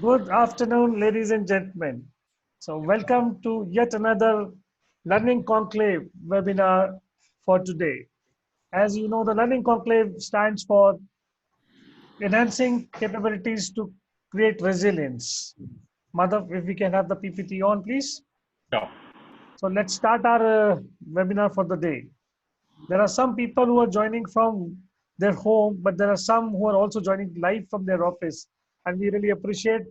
Good afternoon, ladies and gentlemen. So, welcome to yet another Learning Conclave webinar for today. As you know, the Learning Conclave stands for enhancing capabilities to create resilience. Madhav, if we can have the PPT on, please. Yeah. So, let's start our webinar for the day. There are some people who are joining from their home, but there are some who are also joining live from their office. And we really appreciate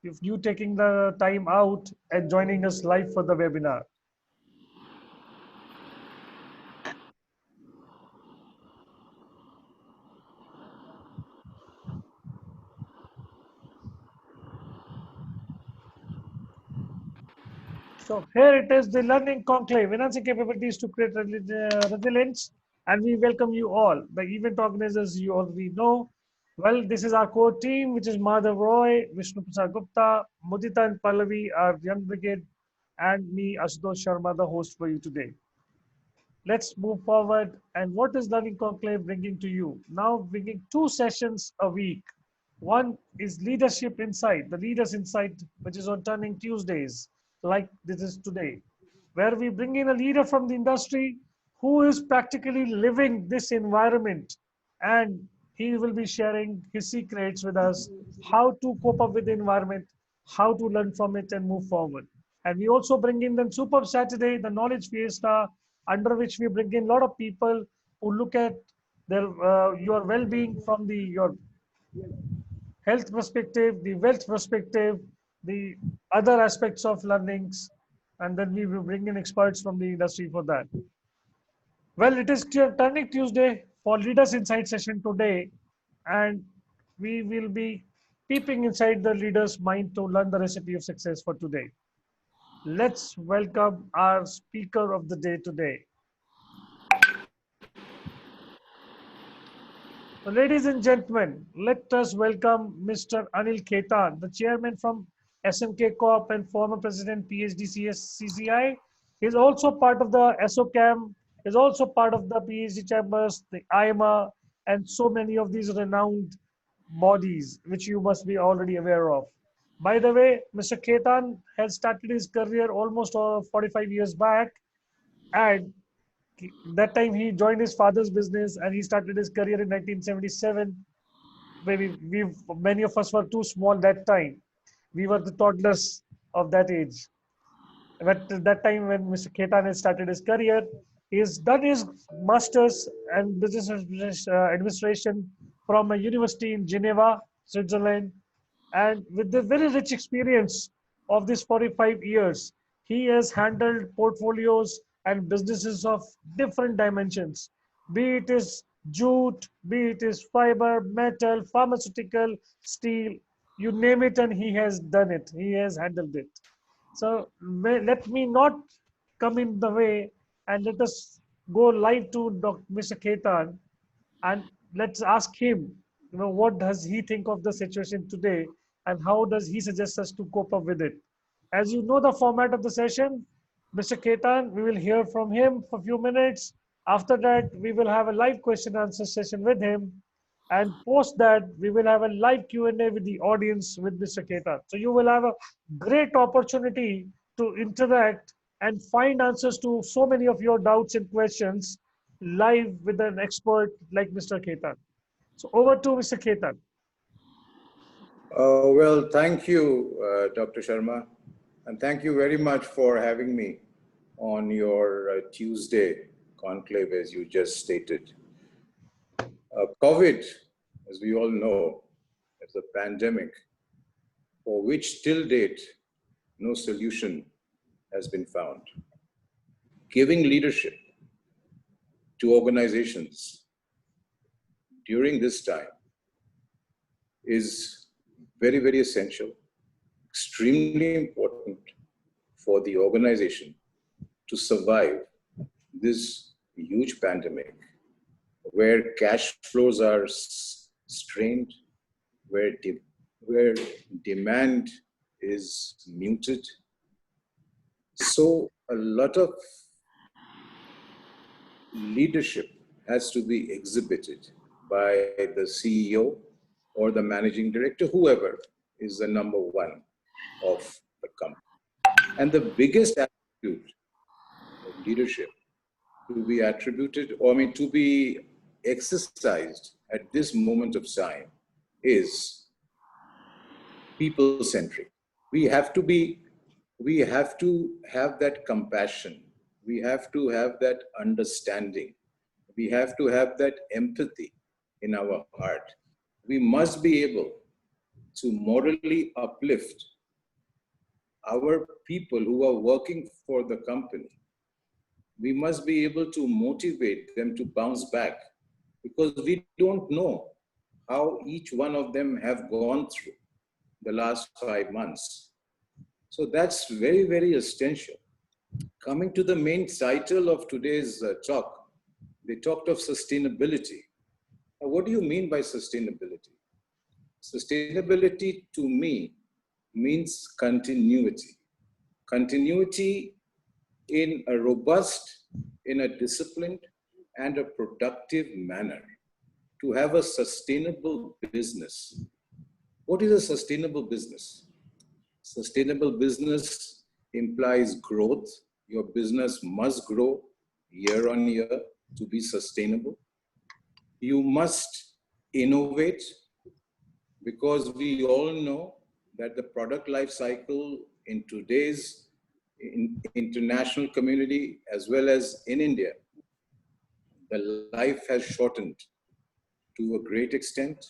if you taking the time out and joining us live for the webinar. So here it is, the Learning Conclave, enhancing capabilities to create resilience. And we welcome you all. The event organizers you already know. Well, this is our core team, which is Madhav Roy, Vishnu Prasad Gupta, Mudita and Pallavi, our young brigade, and me, Ashutosh Sharma, the host for you today. Let's move forward. And what is Learning Conclave bringing to you? Now bringing 2 sessions a week. One is Leadership Insight, the Leaders Insight, which is on Turning Tuesdays, like this is today, where we bring in a leader from the industry who is practically living this environment, and he will be sharing his secrets with us, how to cope up with the environment, how to learn from it and move forward. And we also bring in the Super Saturday, the Knowledge Fiesta, under which we bring in a lot of people who look at their your well-being from the your health perspective, the wealth perspective, the other aspects of learnings, and then we will bring in experts from the industry for that. Well, it is Turning Tuesday for Leaders Insight session today, and we will be peeping inside the leader's mind to learn the recipe of success for today. Let's welcome our speaker of the day today. So, ladies and gentlemen, let us welcome Mr. Anil Khaitan, the chairman from SMK Corp and former president PhD CCI. He's also part of the SOCAM, is also part of the PhD chambers, the IMA, and so many of these renowned bodies, which you must be already aware of. By the way, Mr. Khaitan has started his career almost 45 years back, and that time he joined his father's business and he started his career in 1977. Maybe many of us were too small that time. We were the toddlers of that age. But at that time when Mr. Khaitan has started his career, he has done his master's and business administration from a university in Geneva, Switzerland. And with the very rich experience of this 45 years, he has handled portfolios and businesses of different dimensions, be it is jute, be it is fiber, metal, pharmaceutical, steel, you name it, and he has done it. He has handled it. So let me not come in the way and let us go live to Mr. Khaitan and let's ask him, what does he think of the situation today and how does he suggest us to cope up with it? As you know the format of the session, Mr. Khaitan, we will hear from him for a few minutes. After that, we will have a live question answer session with him. And post that, we will have a live Q&A with the audience with Mr. Khaitan. So you will have a great opportunity to interact and find answers to so many of your doubts and questions live with an expert like Mr. Khaitan. So over to Mr. Khaitan. Well, thank you, Dr. Sharma, and thank you very much for having me on your Tuesday conclave, as you just stated. COVID, as we all know, is a pandemic for which till date no solution has been found. Giving leadership to organizations during this time is very, very essential, extremely important for the organization to survive this huge pandemic where cash flows are strained, where demand is muted. So a lot of leadership has to be exhibited by the CEO or the managing director, whoever is the number one of the company. And the biggest attribute of leadership to be attributed, or I mean, to be exercised at this moment of time is people-centric. We have to be, we have to have that compassion. We have to have that understanding. We have to have that empathy in our heart. We must be able to morally uplift our people who are working for the company. We must be able to motivate them to bounce back, because we don't know how each one of them have gone through the last 5 months. So that's very, very essential. Coming to the main title of today's talk, they talked of sustainability. Now, what do you mean by sustainability? Sustainability to me means continuity. Continuity in a robust, in a disciplined, and a productive manner to have a sustainable business. What is a sustainable business? Sustainable business implies growth. Your business must grow year on year to be sustainable. You must innovate, because we all know that the product life cycle in today's international community, as well as in India, the life has shortened to a great extent.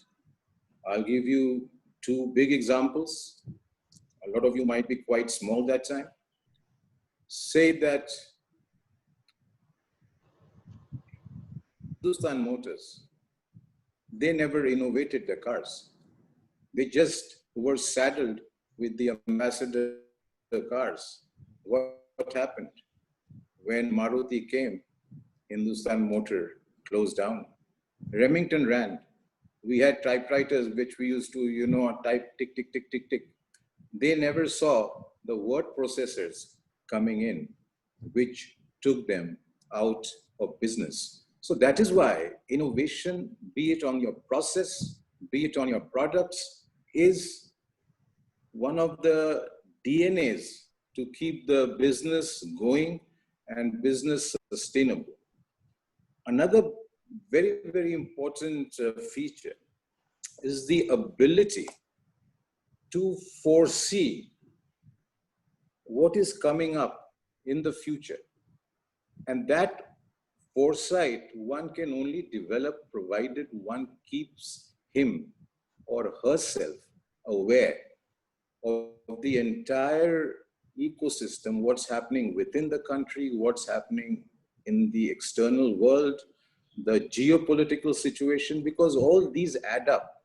I'll give you two big examples. A lot of you might be quite small that time. Say that Hindustan Motors, they never innovated their cars. They just were saddled with the ambassador cars. What happened? When Maruti came, Hindustan Motor closed down. Remington ran. We had typewriters which we used to, type tick, tick, tick, tick, tick. They never saw the word processors coming in, which took them out of business. So that is why innovation, be it on your process, be it on your products, is one of the DNAs to keep the business going and business sustainable. Another very, very important feature is the ability to foresee what is coming up in the future. And that foresight one can only develop provided one keeps him or herself aware of the entire ecosystem, what's happening within the country, what's happening in the external world, the geopolitical situation, because all these add up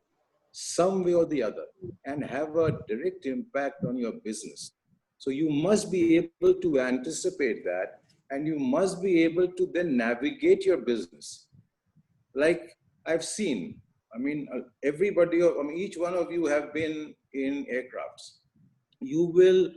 some way or the other and have a direct impact on your business. So you must be able to anticipate that, and you must be able to then navigate your business. Like I've seen, everybody, each one of you have been in aircrafts. You will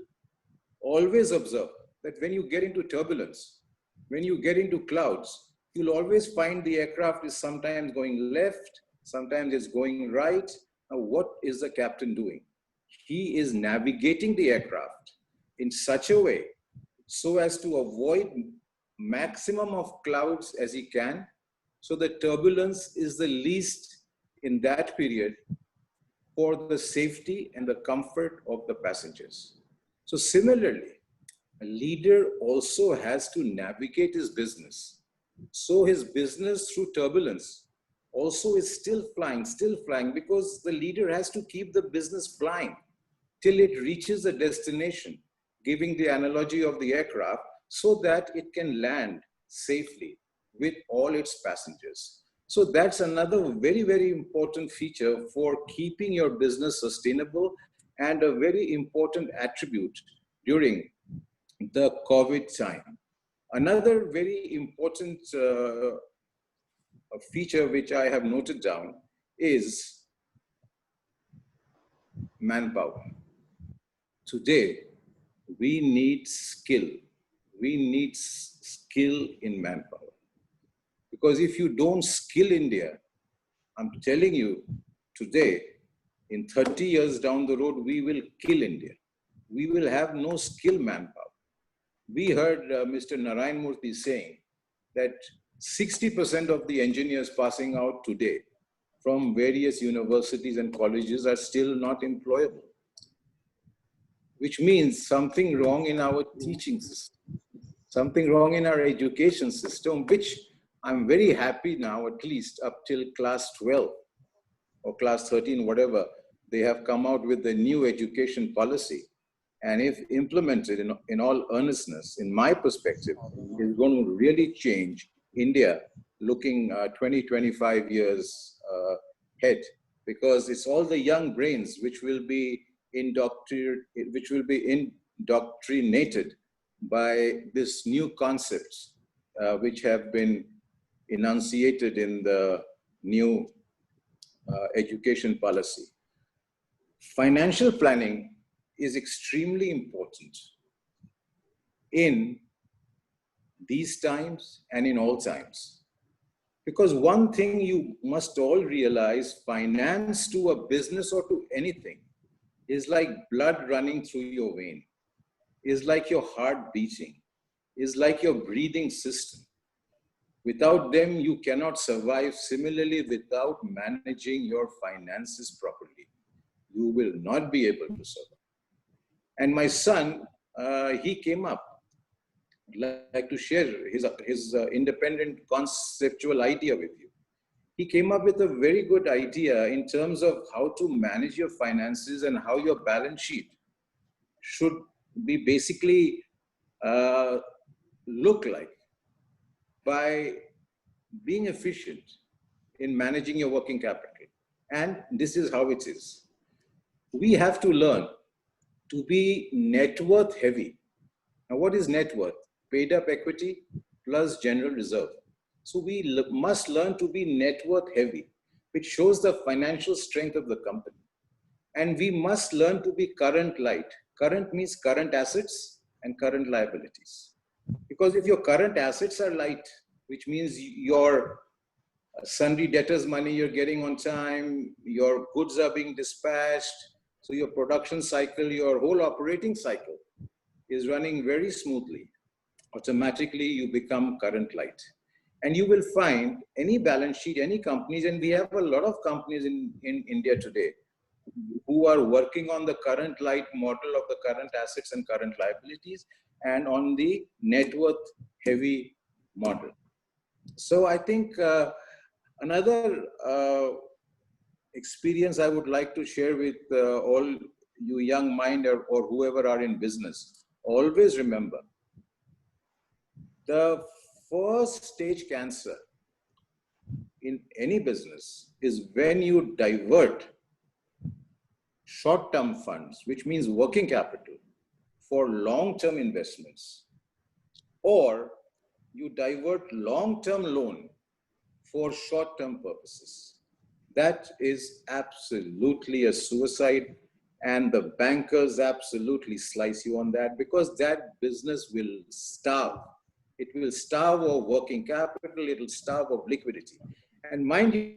always observe that when you get into turbulence, when you get into clouds, you'll always find the aircraft is sometimes going left, sometimes it's going right. Now, what is the captain doing? He is navigating the aircraft in such a way so as to avoid maximum of clouds as he can, so the turbulence is the least in that period for the safety and the comfort of the passengers. So similarly, a leader also has to navigate his business. So his business through turbulence also is still flying, because the leader has to keep the business flying till it reaches a destination, giving the analogy of the aircraft, so that it can land safely with all its passengers. So that's another very, very important feature for keeping your business sustainable, and a very important attribute during the COVID time. Another very important feature which I have noted down is manpower. Today, we need skill. We need skill in manpower. Because if you don't skill India, I'm telling you, today, in 30 years down the road, we will kill India. We will have no skilled manpower. We heard Mr. Narayan Murthy saying that 60% of the engineers passing out today from various universities and colleges are still not employable, which means something wrong in our teaching system, something wrong in our education system, which I'm very happy now, at least up till class 12 or class 13, whatever, they have come out with the new education policy. And if implemented in all earnestness, in my perspective, is going to really change India looking 20, 25 years ahead, because it's all the young brains which will be indoctrinated by this new concepts which have been enunciated in the new education policy. Financial planning is extremely important in these times and in all times. Because one thing you must all realize, finance to a business or to anything is like blood running through your vein, is like your heart beating, is like your breathing system. Without them, you cannot survive. Similarly, without managing your finances properly, you will not be able to survive. And my son, he came up. I'd like to share his independent conceptual idea with you. He came up with a very good idea in terms of how to manage your finances and how your balance sheet should be basically look like by being efficient in managing your working capital. And this is how it is. We have to learn to be net worth heavy. Now, what is net worth? Paid up equity plus general reserve. So we must learn to be net worth heavy, which shows the financial strength of the company. And we must learn to be current light. Current means current assets and current liabilities. Because if your current assets are light, which means your sundry debtors money you're getting on time, your goods are being dispatched, so your production cycle, your whole operating cycle is running very smoothly. Automatically, you become current light. And you will find any balance sheet, any companies, and we have a lot of companies in India today who are working on the current light model of the current assets and current liabilities and on the net worth heavy model. So I think another experience I would like to share with all you young mind or whoever are in business. Always remember, the first stage cancer in any business is when you divert short-term funds, which means working capital, for long-term investments, or you divert long-term loan for short-term purposes. That is absolutely a suicide, and the bankers absolutely slice you on that, because that business will starve. It will starve of working capital, it will starve of liquidity. And mind you,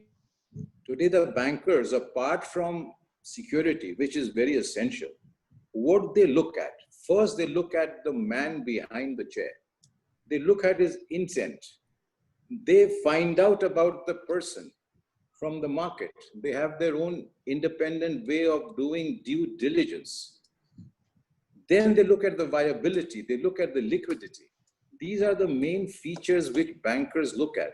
today the bankers, apart from security, which is very essential, what they look at? First, they look at the man behind the chair. They look at his intent. They find out about the person from the market. They have their own independent way of doing due diligence. Then they look at the viability. They look at the liquidity. These are the main features which bankers look at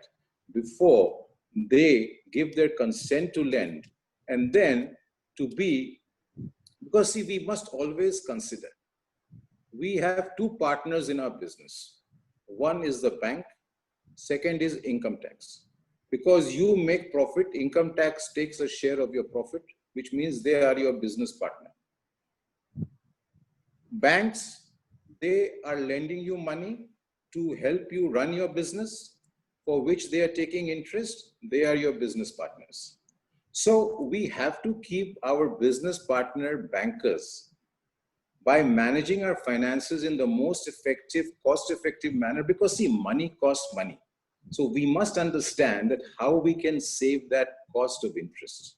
before they give their consent to lend. And then to be, because see, we must always consider, we have two partners in our business. One is the bank, second is income tax. Because you make profit, income tax takes a share of your profit, which means they are your business partner. Banks, they are lending you money to help you run your business, for which they are taking interest. They are your business partners. So we have to keep our business partner bankers by managing our finances in the most effective, cost-effective manner, because see, money costs money. So we must understand that how we can save that cost of interest.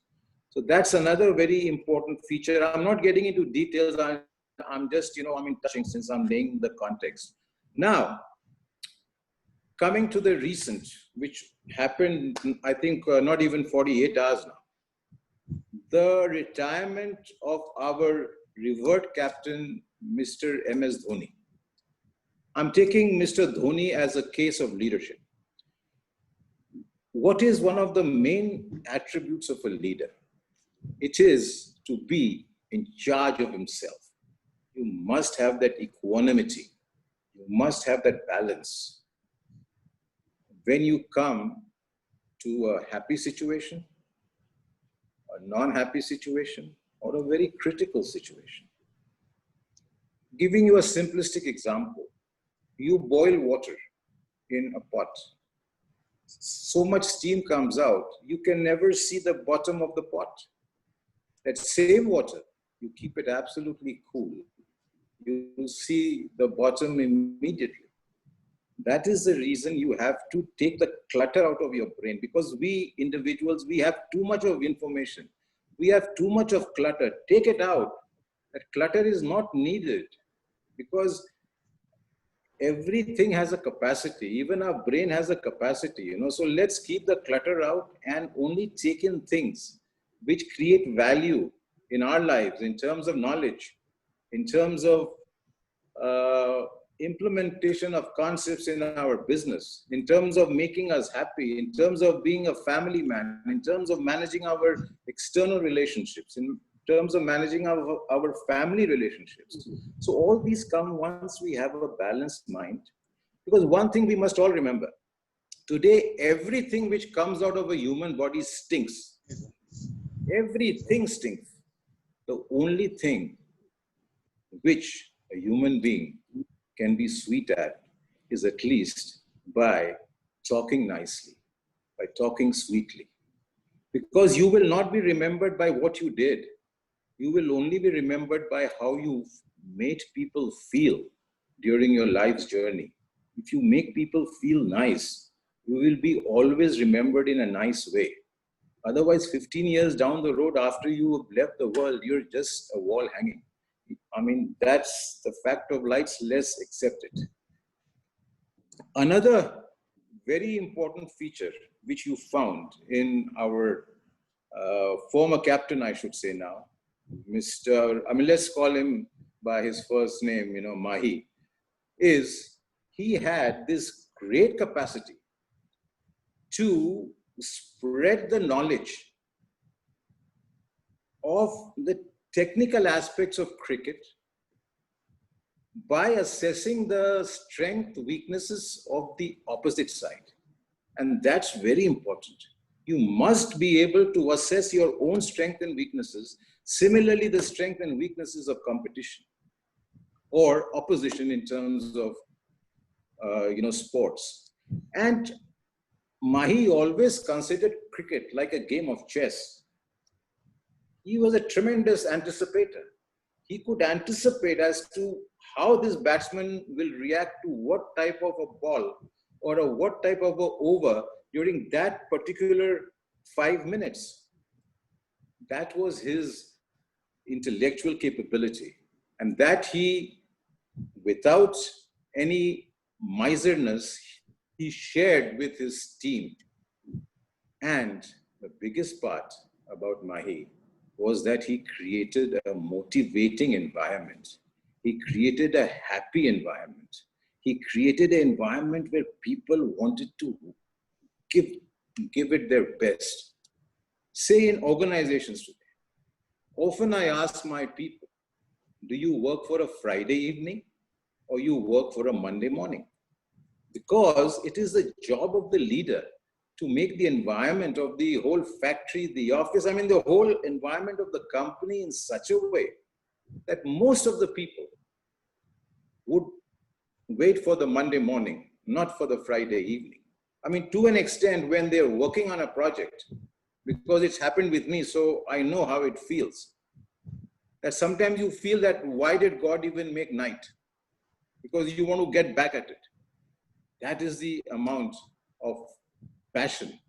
So that's another very important feature. I'm not getting into details. I'm just, touching since I'm laying the context. Now, coming to the recent, which happened, I think, not even 48 hours now. The retirement of our revered captain, Mr. MS Dhoni. I'm taking Mr. Dhoni as a case of leadership. What is one of the main attributes of a leader? It is to be in charge of himself. You must have that equanimity. You must have that balance. When you come to a happy situation, a non-happy situation, or a very critical situation. Giving you a simplistic example, you boil water in a pot. So much steam comes out, you can never see the bottom of the pot. That same water, you keep it absolutely cool, you will see the bottom immediately. That is the reason you have to take the clutter out of your brain, because we individuals, we have too much of information. We have too much of clutter. Take it out. That clutter is not needed, because everything has a capacity. Even our brain has a capacity, So let's keep the clutter out and only take in things which create value in our lives in terms of knowledge, in terms of implementation of concepts in our business, in terms of making us happy, in terms of being a family man, in terms of managing our external relationships, in terms of managing our family relationships. So all these come once we have a balanced mind. Because one thing we must all remember, today everything which comes out of a human body stinks. Everything stinks. The only thing which a human being can be sweet at is at least by talking nicely, by talking sweetly. Because you will not be remembered by what you did. You will only be remembered by how you made people feel during your life's journey. If you make people feel nice, you will be always remembered in a nice way. Otherwise, 15 years down the road after you have left the world, you're just a wall hanging. That's the fact of life. Let's accept it. Another very important feature which you found in our former captain, I should say now, let's call him by his first name, Mahi, is he had this great capacity to spread the knowledge of the technical aspects of cricket by assessing the strength, weaknesses of the opposite side. And that's very important. You must be able to assess your own strength and weaknesses. Similarly, the strength and weaknesses of competition or opposition in terms of, sports. And Mahi always considered cricket like a game of chess. He was a tremendous anticipator. He could anticipate as to how this batsman will react to what type of a ball or what type of a over during that particular 5 minutes. That was his intellectual capability, and that he, without any miserness, he shared with his team. And the biggest part about Mahi was that he created a motivating environment. He created a happy environment. He created an environment where people wanted to give it their best. Say in organizations today, often I ask my people, do you work for a Friday evening or you work for a Monday morning? Because it is the job of the leader to make the environment of the whole factory, the office, the whole environment of the company in such a way that most of the people would wait for the Monday morning, not for the Friday evening. To an extent, when they're working on a project, because it's happened with me, so I know how it feels. That sometimes you feel that why did God even make night? Because you want to get back at it. That is the amount of passion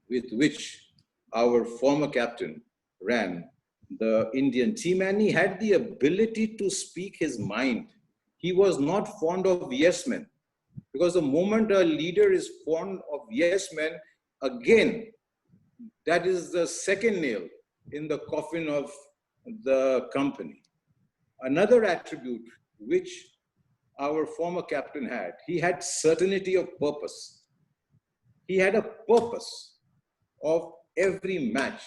with which our former captain ran the Indian team, and he had the ability to speak his mind. He was not fond of yes men, because the moment a leader is fond of yes men, again, that is the second nail in the coffin of the company. Another attribute which our former captain had, he had certainty of purpose. He had a purpose of every match.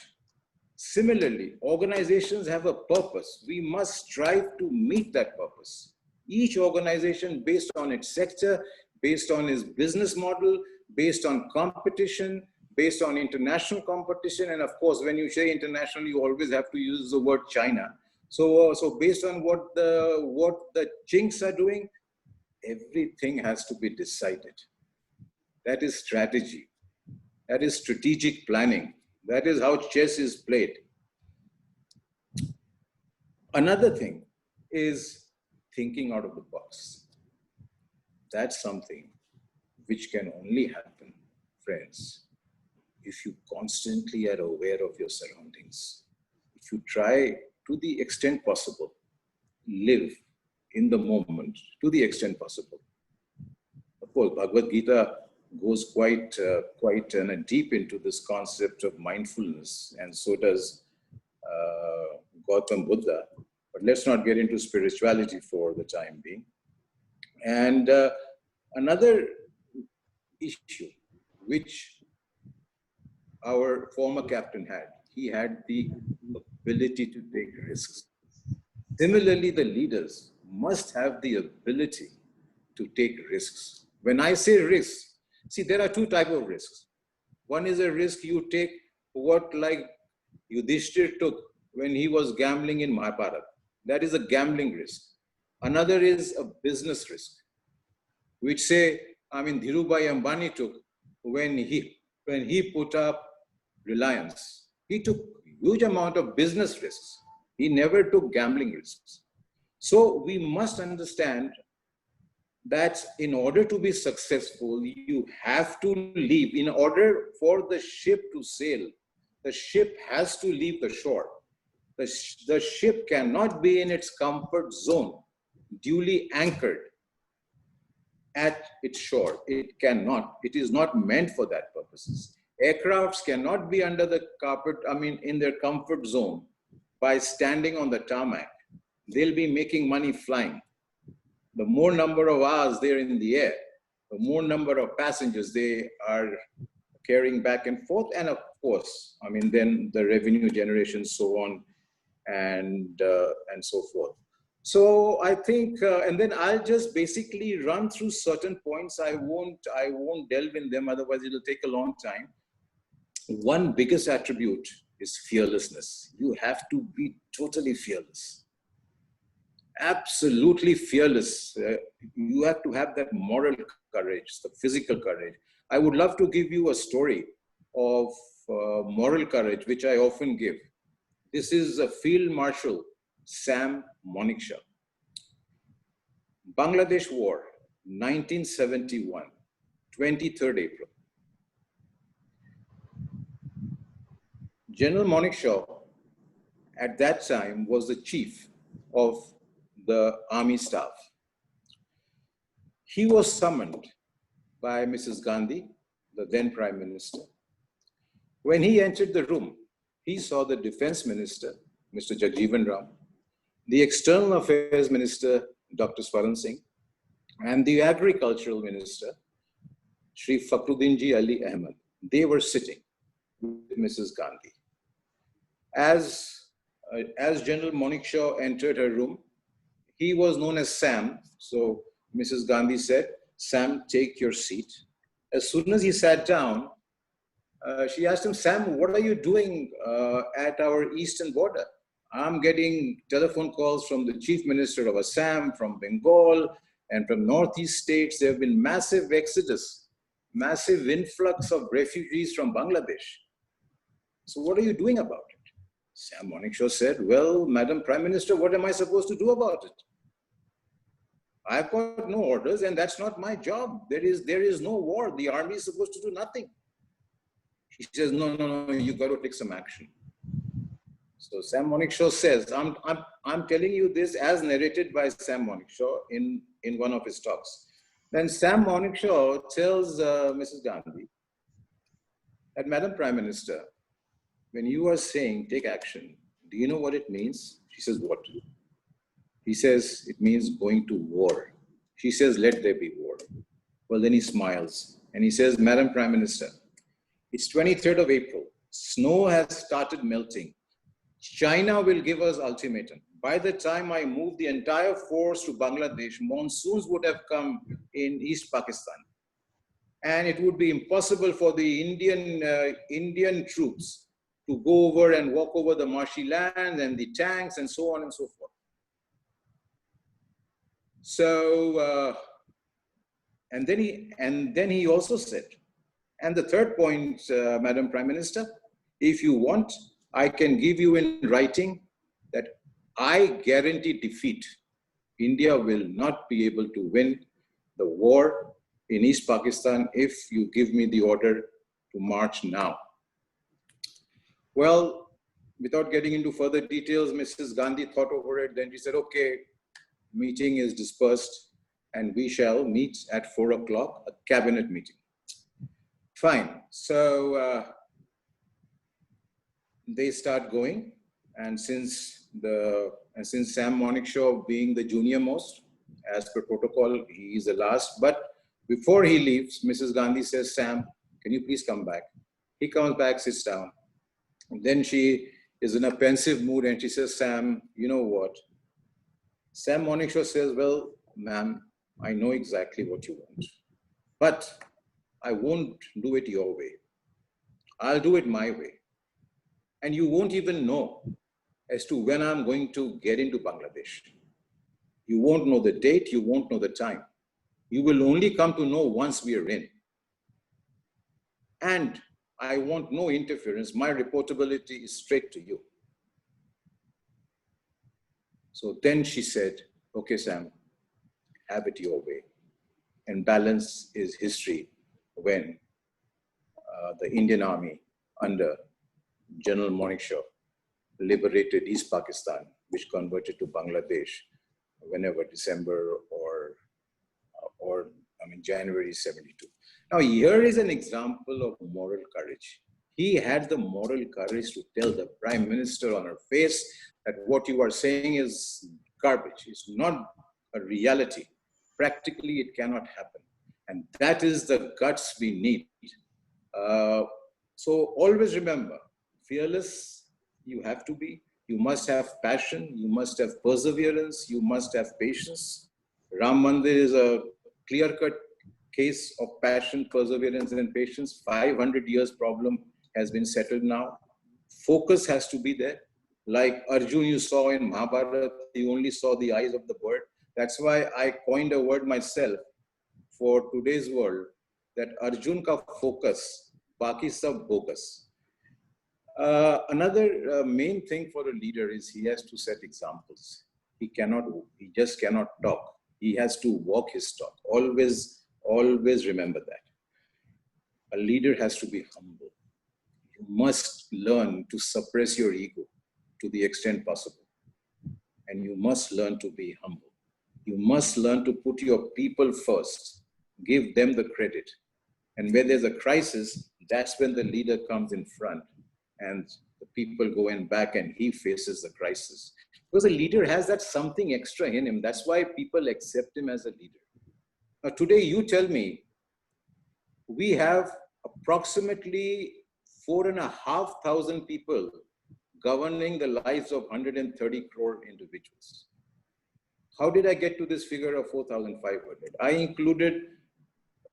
Similarly, organizations have a purpose. We must strive to meet that purpose. Each organization, based on its sector, based on its business model, based on competition, based on international competition. And of course, when you say international, you always have to use the word China. So based on what the Chinks are doing, everything has to be decided. That is strategy. That is strategic planning. That is how chess is played. Another thing is thinking out of the box. That's something which can only happen, friends, if you constantly are aware of your surroundings. If you try to the extent possible, live in the moment to the extent possible. Of course, Bhagavad Gita goes quite deep into this concept of mindfulness, and so does Gautam Buddha. But let's not get into spirituality for the time being. And another issue which our former captain had, he had the ability to take risks. Similarly, the leaders must have the ability to take risks. When I say risks, see, there are two types of risks. One is a risk you take, what like Yudhishthir took when he was gambling in Mahabharata. That is a gambling risk. Another is a business risk, which Dhirubhai Ambani took when he put up Reliance. He took huge amount of business risks. He never took gambling risks. So we must understand that in order to be successful, you have to leave. In order for the ship to sail, the ship has to leave the shore. The ship cannot be in its comfort zone, duly anchored at its shore. It cannot. It is not meant for that purposes. Aircrafts cannot be under the carpet, in their comfort zone by standing on the tarmac. They'll be making money flying. The more number of hours they're in the air, the more number of passengers they are carrying back and forth. And of course, then the revenue generation, so on and so forth. So I think, and then I'll just basically run through certain points. I won't delve in them, otherwise it'll take a long time. One biggest attribute is fearlessness. You have to be totally fearless. Absolutely fearless. You have to have that moral courage, the physical courage. I would love to give you a story of moral courage, which I often give. This is a Field Marshal, Sam Manekshaw. Bangladesh War, 1971, 23rd April. General Manekshaw at that time was the chief of the army staff. He was summoned by Mrs. Gandhi, the then Prime Minister. When he entered the room, he saw the Defense Minister, Mr. Jagjeevan Ram, the External Affairs Minister, Dr. Swaran Singh, and the Agricultural Minister, Shri Fakhruddinji Ali Ahmed. They were sitting with Mrs. Gandhi. As General Manekshaw entered her room, he was known as Sam. So Mrs. Gandhi said, "Sam, take your seat." As soon as he sat down, she asked him, "Sam, what are you doing at our eastern border?" "I'm getting telephone calls from the chief minister of Assam, from Bengal, and from northeast states. There have been massive exodus, massive influx of refugees from Bangladesh. So what are you doing about it?" Sam Manekshaw said, "Well, Madam Prime Minister, what am I supposed to do about it? I've got no orders, and that's not my job. There is no war. The army is supposed to do nothing." She says, no, you got to take some action. So Sam Monikshaw says, I'm telling you this as narrated by Sam Monikshaw in one of his talks. Then Sam Monikshaw tells Mrs. Gandhi that, Madam Prime Minister, when you are saying take action, do you know what it means? She says, what? He says, it means going to war. She says, let there be war. Well, then he smiles and he says, Madam Prime Minister, it's 23rd of April. Snow has started melting. China will give us ultimatum. By the time I move the entire force to Bangladesh, monsoons would have come in East Pakistan. And it would be impossible for the Indian troops to go over and walk over the marshy land and the tanks and so on and so forth. So, and then he also said, and the third point, Madam Prime Minister, if you want, I can give you in writing that I guarantee defeat. India will not be able to win the war in East Pakistan if you give me the order to march now. Well, without getting into further details, Mrs. Gandhi thought over it. Then she said, okay, meeting is dispersed and we shall meet at 4 o'clock, a cabinet meeting. Fine. So they start going. And since Sam Monikshaw being the junior most, as per protocol, he is the last. But before he leaves, Mrs. Gandhi says, Sam, can you please come back? He comes back, sits down. And then she is in a pensive mood and she says, Sam, you know what? Sam Monikshaw says, well, ma'am, I know exactly what you want, but I won't do it your way. I'll do it my way. And you won't even know as to when I'm going to get into Bangladesh. You won't know the date, you won't know the time. You will only come to know once we are in. And I want no interference. My reportability is straight to you. So then she said, okay, Sam, have it your way. And balance is history when the Indian Army under General Monikshaw liberated East Pakistan, which converted to Bangladesh whenever December or January 72. Now here is an example of moral courage. He had the moral courage to tell the Prime Minister on her face that what you are saying is garbage. It's not a reality. Practically, it cannot happen. And that is the guts we need. So always remember, fearless you have to be. You must have passion. You must have perseverance. You must have patience. Ram Mandir is a clear-cut case of passion, perseverance, and patience. 500 years problem has been settled now. Focus has to be there. Like Arjun you saw in Mahabharata, you only saw the eyes of the bird. That's why I coined a word myself for today's world, that Arjun ka focus, baki sab bogus. Another main thing for a leader is he has to set examples. He just cannot talk. He has to walk his talk. Always remember that. A leader has to be humble. You must learn to suppress your ego to the extent possible. And you must learn to be humble. You must learn to put your people first. Give them the credit. And where there's a crisis, that's when the leader comes in front and the people go in back and he faces the crisis. Because a leader has that something extra in him. That's why people accept him as a leader. Now today you tell me, we have approximately 4,500 people governing the lives of 130 crore individuals. How did I get to this figure of 4,500? I included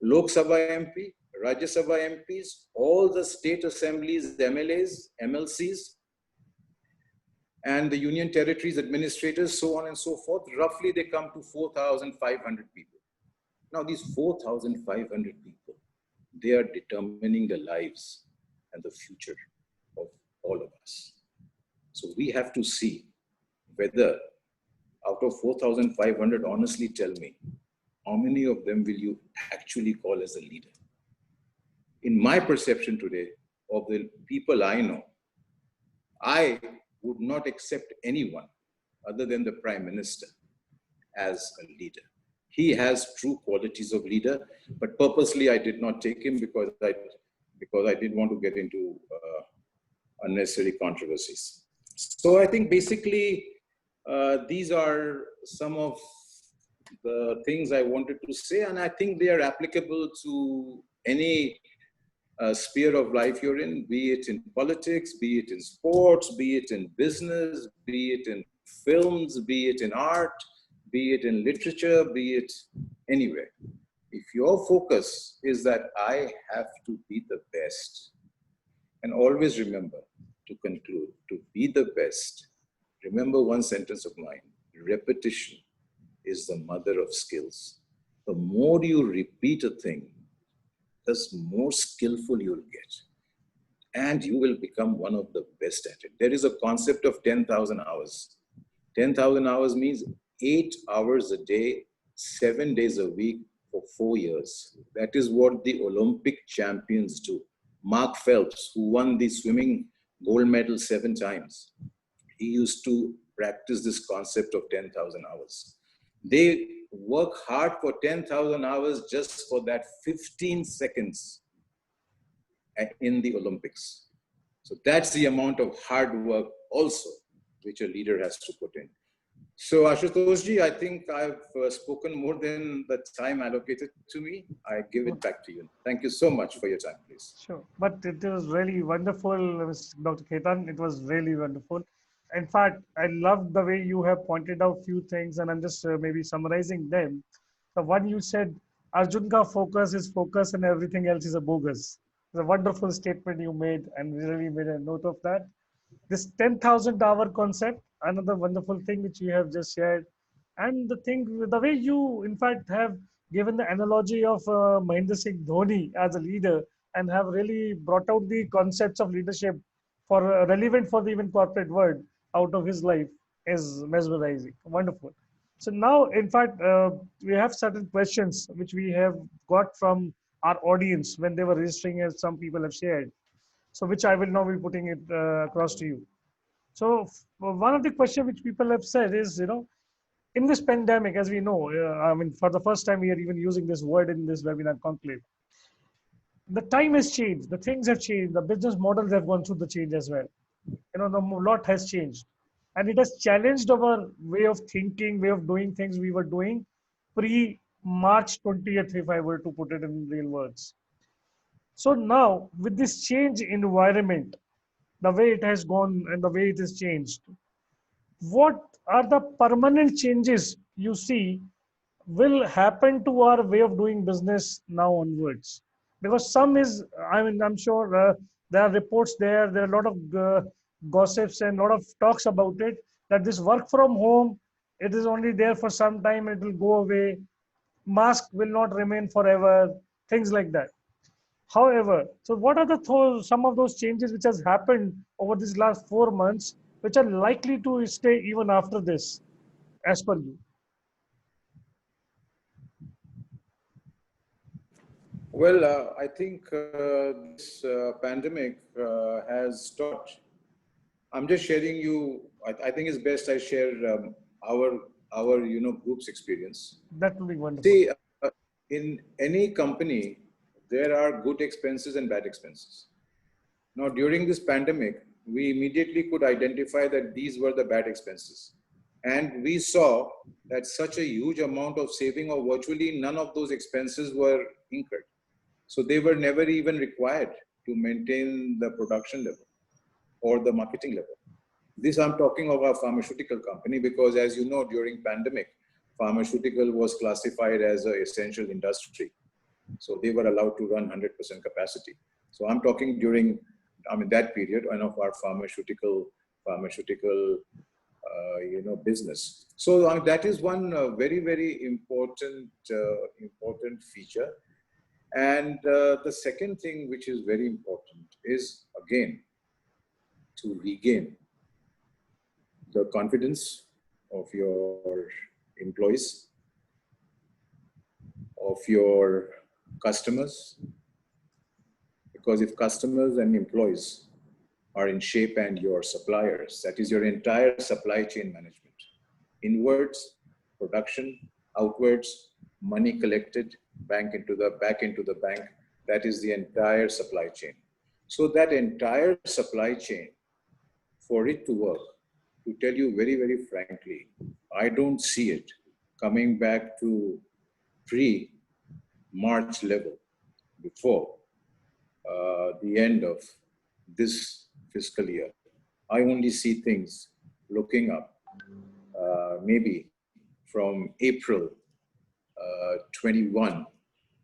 Lok Sabha MP, Rajya Sabha MPs, all the state assemblies, MLAs, MLCs, and the union territories administrators, so on and so forth. Roughly they come to 4,500 people. Now these 4,500 people, they are determining the lives and the future of all of us. So we have to see whether out of 4,500, honestly tell me, how many of them will you actually call as a leader? In my perception today of the people I know, I would not accept anyone other than the Prime Minister as a leader. He has true qualities of leader, but purposely I did not take him because I didn't want to get into unnecessary controversies. So I think basically these are some of the things I wanted to say, and I think they are applicable to any sphere of life you're in, be it in politics, be it in sports, be it in business, be it in films, be it in art, be it in literature, be it anywhere. If your focus is that I have to be the best, and always remember, to conclude, to be the best, remember one sentence of mine: repetition is the mother of skills. The more you repeat a thing, the more skillful you'll get. And you will become one of the best at it. There is a concept of 10,000 hours. 10,000 hours means 8 hours a day, 7 days a week for 4 years. That is what the Olympic champions do. Mark Phelps, who won the swimming gold medal 7 times, he used to practice this concept of 10,000 hours. They work hard for 10,000 hours just for that 15 seconds in the Olympics. So that's the amount of hard work also which a leader has to put in. So Ashutoshji, I think I've spoken more than the time allocated to me. I give it back to you. Thank you so much for your time, please. Sure. But it was really wonderful, Mr. Dr. Khaitan. It was really wonderful. In fact, I love the way you have pointed out few things, and I'm just maybe summarizing them. The one you said, Arjun ka focus is focus and everything else is a bogus. It's a wonderful statement you made, and we really made a note of that. This 10,000 hour concept, another wonderful thing which you have just shared. And the thing, the way you, in fact, have given the analogy of Mahendra Singh Dhoni as a leader and have really brought out the concepts of leadership for relevant for the even corporate world out of his life is mesmerizing. Wonderful. So now, in fact, we have certain questions which we have got from our audience when they were registering, as some people have shared. So which I will now be putting it across to you. So one of the questions which people have said is, in this pandemic, as we know, I mean, for the first time, we are even using this word in this webinar conclave. The time has changed. The things have changed. The business models have gone through the change as well. The lot has changed. And it has challenged our way of thinking, way of doing things we were doing pre-March 20th, if I were to put it in real words. So now, with this change in environment, the way it has gone and the way it has changed, what are the permanent changes you see will happen to our way of doing business now onwards? Because some is, I mean, I'm sure there are reports there are a lot of gossips and a lot of talks about it, that this work from home, it is only there for some time, it will go away, mask will not remain forever, things like that. However, so what are the some of those changes which has happened over these last 4 months, which are likely to stay even after this, as per you? Well, I think this pandemic has taught. I'm just sharing you. I think it's best I share our group's experience. That will be wonderful. See, in any company, there are good expenses and bad expenses. Now, during this pandemic, we immediately could identify that these were the bad expenses. And we saw that such a huge amount of saving, or virtually none of those expenses, were incurred. So they were never even required to maintain the production level or the marketing level. This I'm talking of our pharmaceutical company, because as you know, during pandemic, pharmaceutical was classified as an essential industry. So they were allowed to run 100% capacity. So I'm talking during, that period, one of our pharmaceutical business. So that is one very, very important feature. And the second thing which is very important is, again, to regain the confidence of your employees, of your customers. Because if customers and employees are in shape and your suppliers, that is your entire supply chain management. Inwards, production, outwards, money collected, back into the bank, that is the entire supply chain. So that entire supply chain, for it to work, to tell you very, very frankly, I don't see it coming back to pre-March level before the end of this fiscal year. I only see things looking up maybe from April 21,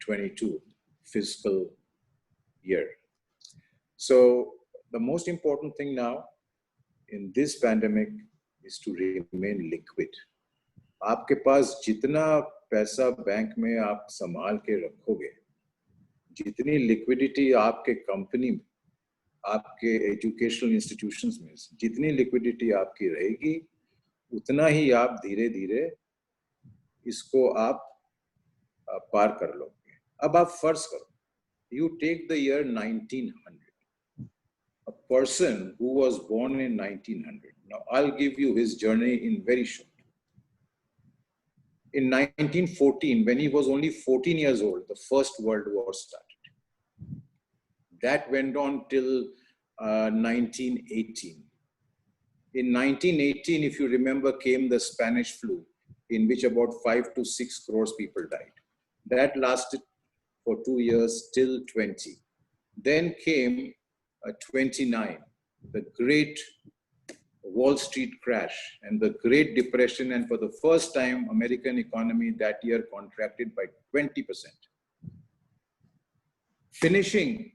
22 fiscal year. So the most important thing now in this pandemic is to remain liquid. आपके पास जितना पैसा bank में आप संभाल के रखोगे, जितनी liquidity आपके कंपनी में, आपके एजुकेशनल इंस्टीट्यूशंस में जितनी लिक्विडिटी आपकी रहेगी, उतना ही आप धीरे धीरे इसको आप पार कर लोगे. अब आप फर्ज करो, you take the year 1900. A person who was born in 1900. Now I'll give you his journey in very short. In 1914, when he was only 14 years old, the First World War started. That went on till 1918. In 1918, if you remember, came the Spanish flu, in which about 5 to 6 crores people died. That lasted for 2 years till 20. Then came 29, the great Wall Street crash and the Great Depression, and for the first time, American economy that year contracted by 20%. Finishing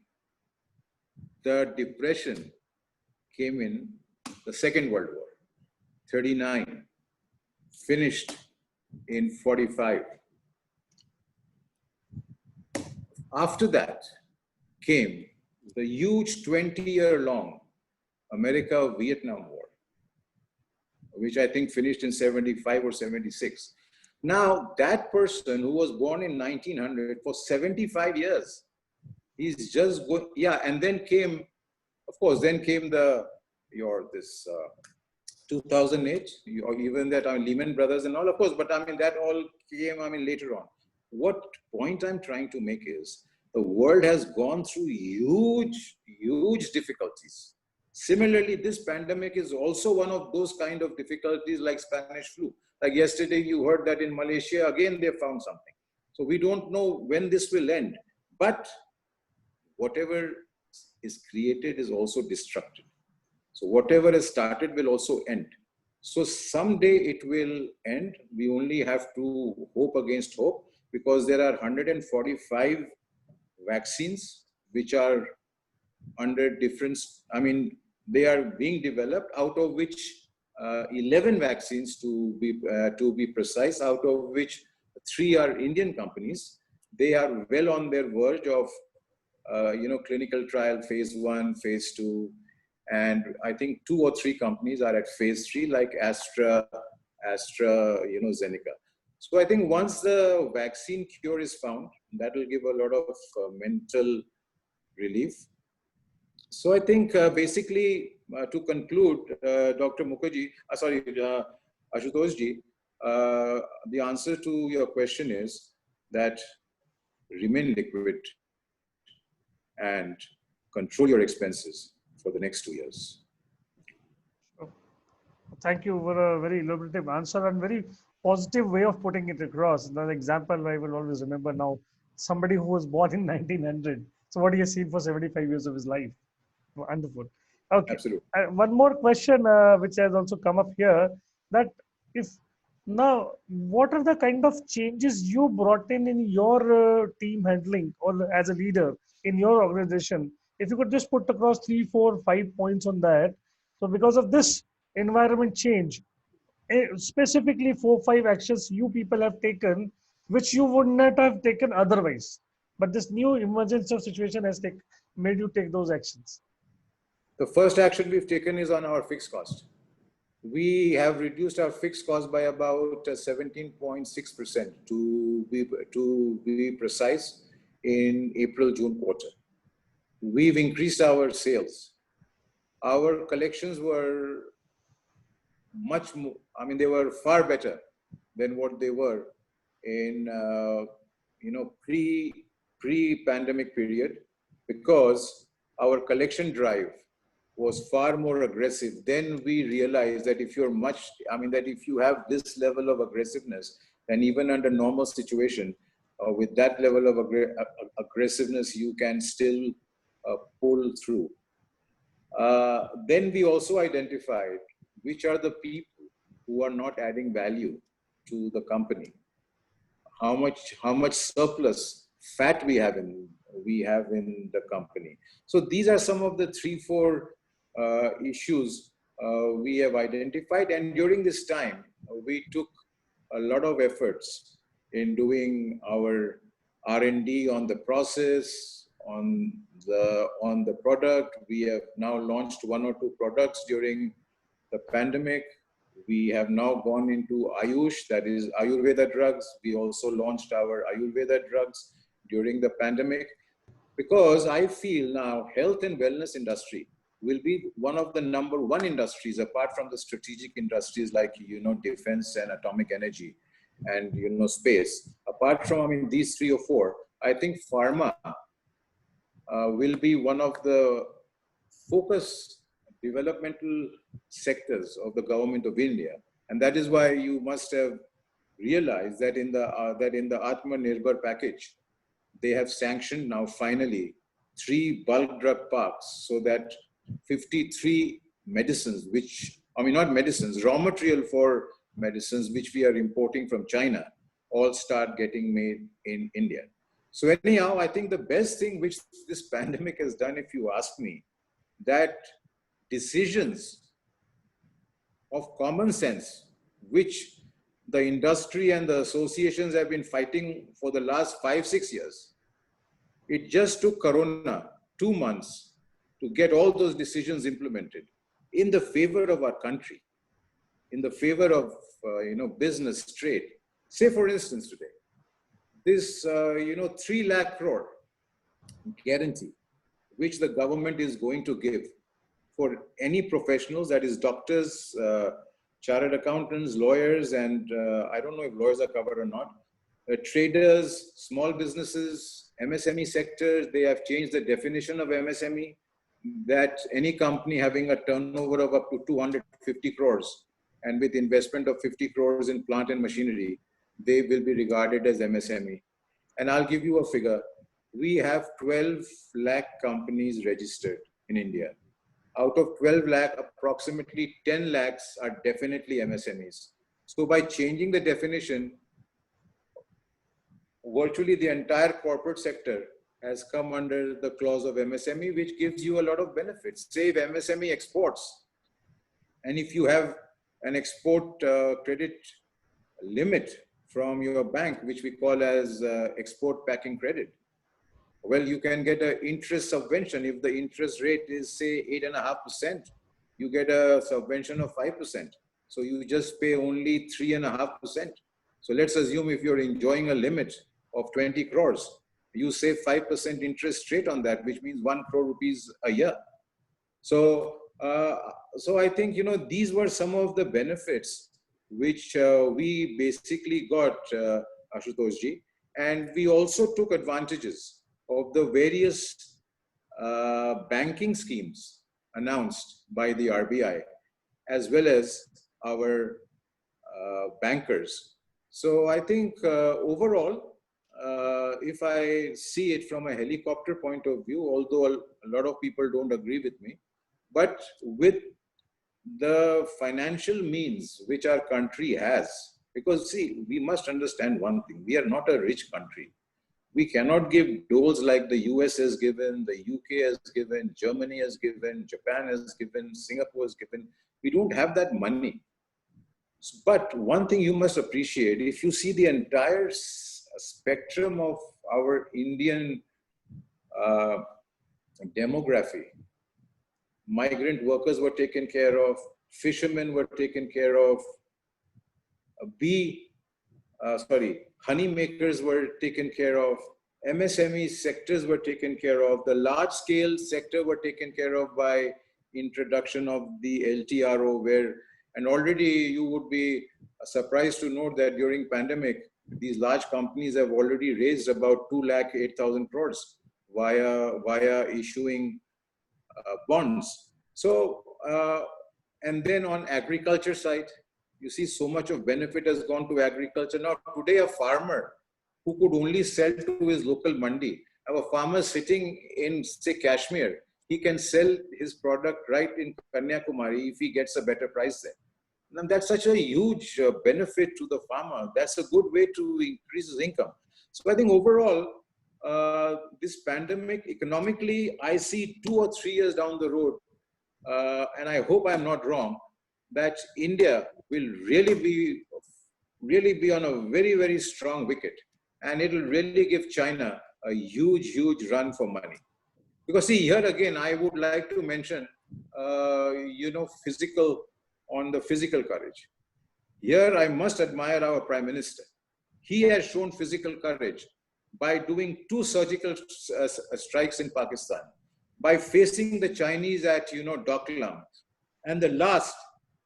the Depression came in the Second World War, 39, finished in 45. After that came the huge 20-year-long America-Vietnam War, which I think finished in 75 or 76. Now, that person who was born in 1900 for 75 years, he's just going, yeah, and then came, of course, then came this 2008, or even that Lehman Brothers and all, of course, but I mean, that all came, later on. What point I'm trying to make is, the world has gone through huge, huge difficulties. Similarly, this pandemic is also one of those kind of difficulties like Spanish flu. Like yesterday, you heard that in Malaysia, again, they found something. So we don't know when this will end. But whatever is created is also destructed. So whatever is started will also end. So someday it will end. We only have to hope against hope, because there are 145 vaccines which are under different, they are being developed, out of which 11 vaccines to be precise, out of which 3 are Indian companies. They are well on their verge of clinical trial, phase 1, phase 2, and I think 2 or 3 companies are at phase 3, like Astra, Zeneca. So I think once the vaccine cure is found, that will give a lot of mental relief. So I think basically to conclude, Dr. Mukherjee, Ashutosh ji, the answer to your question is that remain liquid and control your expenses for the next 2 years. Thank you for a very elaborative answer and very positive way of putting it across. The example I will always remember now, somebody who was born in 1900. So what he has seen for 75 years of his life. Wonderful. Okay. Absolutely. One more question which has also come up here, that if now, what are the kind of changes you brought in your team handling or as a leader in your organization? If you could just put across 3, 4, 5 points on that. So because of this environment change, specifically 4, 5 actions you people have taken, which you would not have taken otherwise. But this new emergency of situation has made you take those actions. The first action we've taken is on our fixed cost. We have reduced our fixed cost by about 17.6% to be precise in April-June quarter. We've increased our sales. our collections were much more, I mean, they were far better than what they were in, pre-pandemic period, because our collection drive was far more aggressive. Then we realized that if you're much, I mean, that if you have this level of aggressiveness, and even under normal situation, with that level of aggressiveness, you can still pull through. Then we also identified which are the people who are not adding value to the company. How much surplus fat we have in the company. So these are some of the 3-4 issues we have identified, and during this time we took a lot of efforts in doing our R&D on the process, on the product. We have now launched 1 or 2 products during the pandemic. We have now gone into Ayush, that is Ayurveda drugs. We also launched our Ayurveda drugs during the pandemic, because I feel now health and wellness industry will be one of the number 1 industries, apart from the strategic industries like, defense and atomic energy and, space. Apart from, I mean, these 3 or 4, I think pharma will be one of the focus developmental sectors of the government of India. And that is why you must have realized that in the Atmanirbhar package, they have sanctioned now finally 3 bulk drug parks, so that 53 medicines, not medicines, raw material for medicines which we are importing from China, all start getting made in India. So anyhow, I think the best thing which this pandemic has done, if you ask me, that decisions of common sense, which the industry and the associations have been fighting for the last 5-6 years, it just took Corona 2 months to get all those decisions implemented in the favor of our country, in the favor of business, trade. Say for instance today, this 3 lakh crore guarantee which the government is going to give for any professionals, that is doctors, chartered accountants, lawyers, and I don't know if lawyers are covered or not, traders, small businesses, MSME sectors. They have changed the definition of MSME, that any company having a turnover of up to 250 crores and with investment of 50 crores in plant and machinery, they will be regarded as MSME. And I'll give you a figure. We have 12 lakh companies registered in India. Out of 12 lakh, approximately 10 lakhs are definitely MSMEs. So by changing the definition, virtually the entire corporate sector has come under the clause of MSME, which gives you a lot of benefits. Say if MSME exports, and if you have an export credit limit from your bank, which we call as export packing credit, well, you can get an interest subvention. If the interest rate is, say, 8.5%, you get a subvention of 5%. So you just pay only 3.5%. So let's assume if you're enjoying a limit of 20 crores, you save 5% interest rate on that, which means 1 crore rupees a year. So, so I think, these were some of the benefits which we basically got, Ashutosh ji. And we also took advantages of the various banking schemes announced by the RBI, as well as our bankers. So I think overall, if I see it from a helicopter point of view, although a lot of people don't agree with me, but with the financial means which our country has, because see, we must understand one thing, we are not a rich country. We cannot give doles like the US has given, the UK has given, Germany has given, Japan has given, Singapore has given. We don't have that money. But one thing you must appreciate, if you see the entire spectrum of our Indian demography, migrant workers were taken care of, fishermen were taken care of, honey makers were taken care of, MSME sectors were taken care of, the large scale sector were taken care of by introduction of the LTRO, and already you would be surprised to note that during pandemic, these large companies have already raised about 2,08,000 crores via issuing bonds. So, and then on agriculture side, you see so much of benefit has gone to agriculture. Now, today a farmer who could only sell to his local mandi, a farmer sitting in, say, Kashmir, he can sell his product right in Kanyakumari if he gets a better price there. And that's such a huge benefit to the farmer. That's a good way to increase his income. So I think overall, this pandemic, economically, I see 2 or 3 years down the road, and I hope I'm not wrong, that India will really be on a very, very strong wicket. And it'll really give China a huge, huge run for money. Because see, here again, I would like to mention, on the physical courage. Here, I must admire our Prime Minister. He has shown physical courage by doing 2 surgical strikes in Pakistan, by facing the Chinese at, Doklam. And the last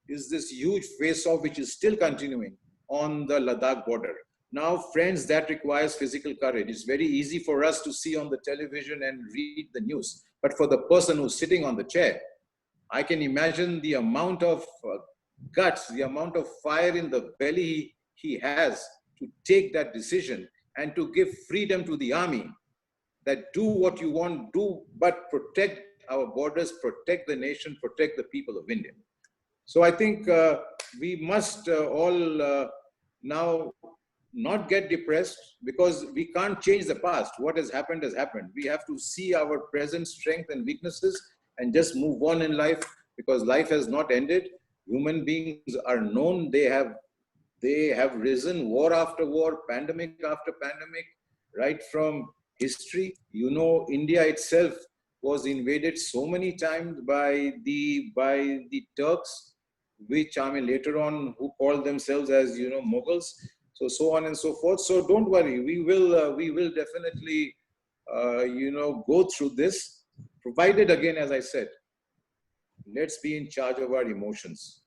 is this huge face-off, which is still continuing on the Ladakh border. Now, friends, that requires physical courage. It's very easy for us to see on the television and read the news. But for the person who's sitting on the chair, I can imagine the amount of guts, the amount of fire in the belly he has to take that decision and to give freedom to the army that do what you want, do, but protect our borders, protect the nation, protect the people of India. So I think we must all now not get depressed, because we can't change the past. What has happened has happened. We have to see our present strength and weaknesses and just move on in life, because life has not ended. Human beings are known. They have risen war after war, pandemic after pandemic, right from history. India itself was invaded so many times by the Turks, which later on who called themselves as Mughals. So on and so forth. So don't worry, we will definitely go through this, provided, again, as I said, let's be in charge of our emotions.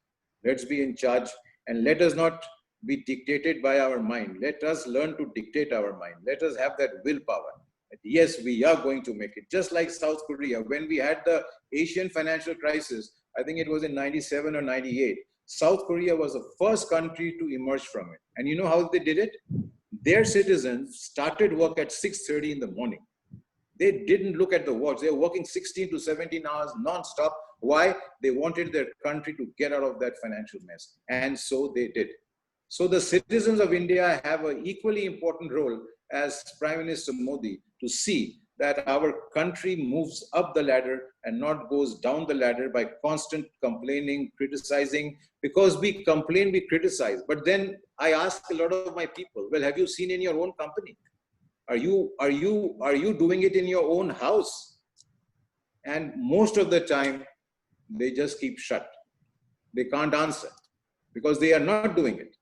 Let's be in charge, and let us not be dictated by our mind. Let us learn to dictate our mind. Let us have that willpower. Yes, we are going to make it. Just like South Korea, when we had the Asian financial crisis, I think it was in 97 or 98, South Korea was the first country to emerge from it. And you know how they did it? Their citizens started work at 6:30 in the morning. They didn't look at the watch. They were working 16 to 17 hours non-stop. Why? They wanted their country to get out of that financial mess. And so they did. So the citizens of India have an equally important role as Prime Minister Modi to see that our country moves up the ladder and not goes down the ladder by constant complaining, criticizing. Because we complain, we criticize. But then I ask a lot of my people, well, have you seen in your own company? Are you doing it in your own house? And most of the time, they just keep shut. They can't answer because they are not doing it.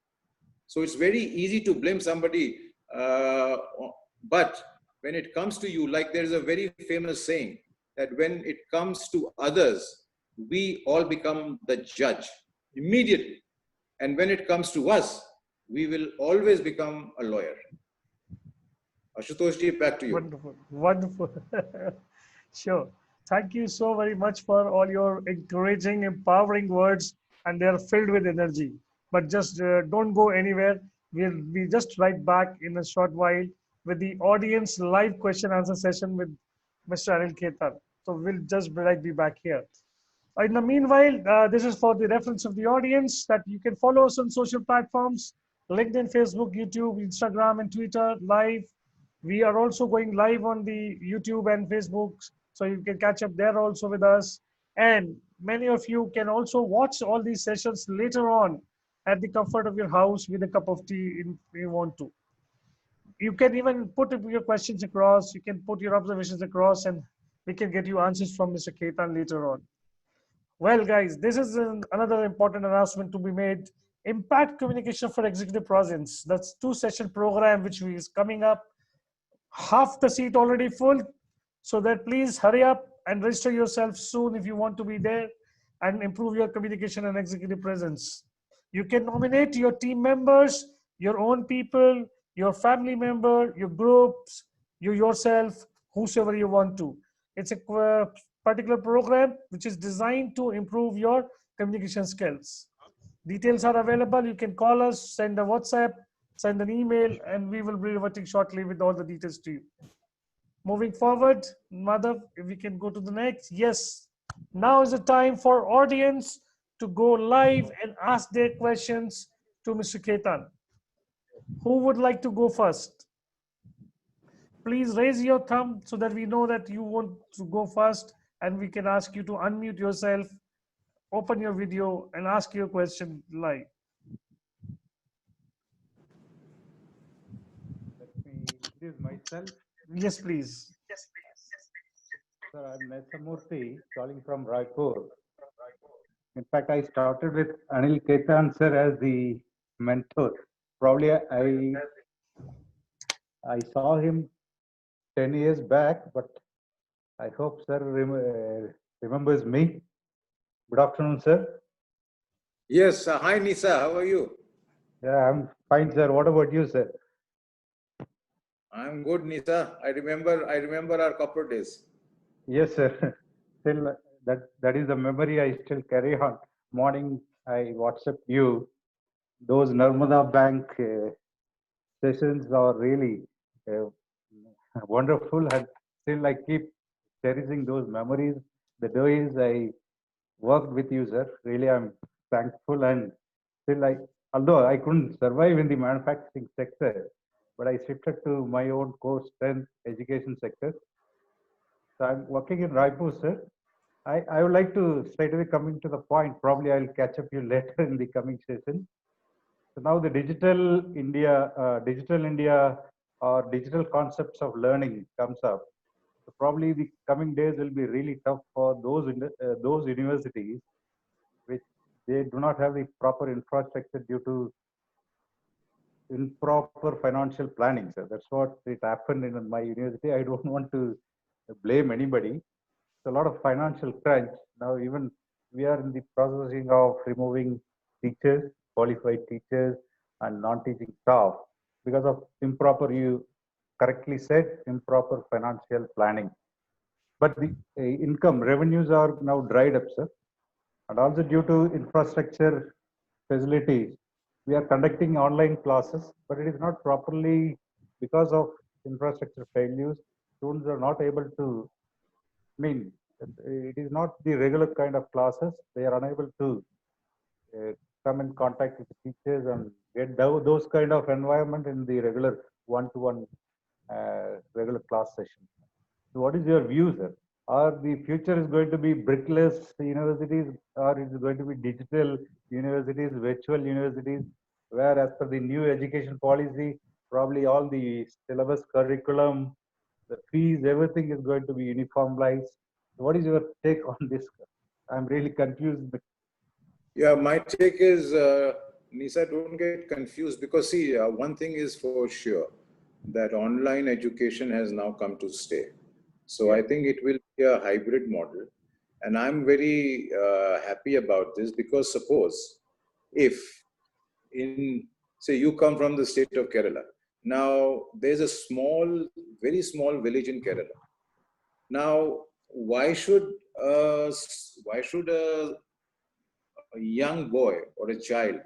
So it's very easy to blame somebody. But when it comes to you, like there's a very famous saying that when it comes to others, we all become the judge immediately. And when it comes to us, we will always become a lawyer. Ashutosh ji, back to you. Wonderful, wonderful. Sure. Thank you so very much for all your encouraging, empowering words, and they're filled with energy. But just don't go anywhere. We'll be just right back in a short while with the audience live question answer session with Mr. Anil Khaitan. So we'll just be back here. In the meanwhile, this is for the reference of the audience that you can follow us on social platforms, LinkedIn, Facebook, YouTube, Instagram, and Twitter live. We are also going live on the YouTube and Facebook, so you can catch up there also with us. And many of you can also watch all these sessions later on at the comfort of your house with a cup of tea if you want to. You can even put your questions across, you can put your observations across, and we can get you answers from Mr. Khaitan later on. Well, guys, this is another important announcement to be made. Impact Communication for Executive Presence. That's 2-session program which is coming up. Half the seat already full. So that please hurry up and register yourself soon if you want to be there and improve your communication and executive presence. You can nominate your team members, your own people, your family member, your groups, you yourself, whosoever you want to. It's a particular program which is designed to improve your communication skills. Details are available. You can call us, send a WhatsApp, send an email, and we will be reverting shortly with all the details to you. Moving forward, Madhav, if we can go to the next. Yes, now is the time for audience to go live and ask their questions to Mr. Khaitan. Who would like to go first? Please raise your thumb so that we know that you want to go first, and we can ask you to unmute yourself, open your video, and ask your question live. Let me introduce myself. Yes, please. Sir, I'm Nesamurthy, calling from Raipur. In fact, I started with Anil Khaitan, sir, as the mentor. Probably I saw him 10 years back, but I hope sir remembers me. Good afternoon, sir. Yes. Hi, Nisa. How are you? Yeah, I'm fine, sir. What about you, sir? I'm good, Nisa. I remember our corporate days. Yes, sir. Still, that is the memory I still carry on. Morning, I WhatsApp you. Those Narmada Bank sessions are really uh, wonderful, and still I keep cherishing those memories. The days I worked with you, sir. Really, I'm thankful, and still although I couldn't survive in the manufacturing sector, but I shifted to my own core strength education sector. So I'm working in Raipur, sir. I would like to straight away coming to the point. Probably I'll catch up you later in the coming session. So now the digital India or digital concepts of learning comes up. So probably the coming days will be really tough for those universities which they do not have the proper infrastructure due to improper financial planning. So that's what it happened in my university. I don't want to blame anybody. A lot of financial crunch. Now even we are in the processing of removing teachers, qualified teachers, and non-teaching staff because of improper, you correctly said, improper financial planning. But the income revenues are now dried up, sir. And also due to infrastructure facilities, we are conducting online classes, but it is not properly because of infrastructure failures. Students are not able to mean, it is not the regular kind of classes. They are unable to uh, come in contact with the teachers and get those kind of environment in the regular one-to-one regular class sessions. So what is your view, sir? Are the future is going to be brickless universities, or is it going to be digital universities, virtual universities, where as per the new education policy, probably all the syllabus, curriculum, the fees, everything is going to be uniformized. What is your take on this? I'm really confused. Yeah, my take is, Nisa, don't get confused because see, one thing is for sure that online education has now come to stay. So I think it will be a hybrid model. And I'm very happy about this because suppose if say you come from the state of Kerala. Now there's a very small village in Kerala. Now, why should a young boy or a child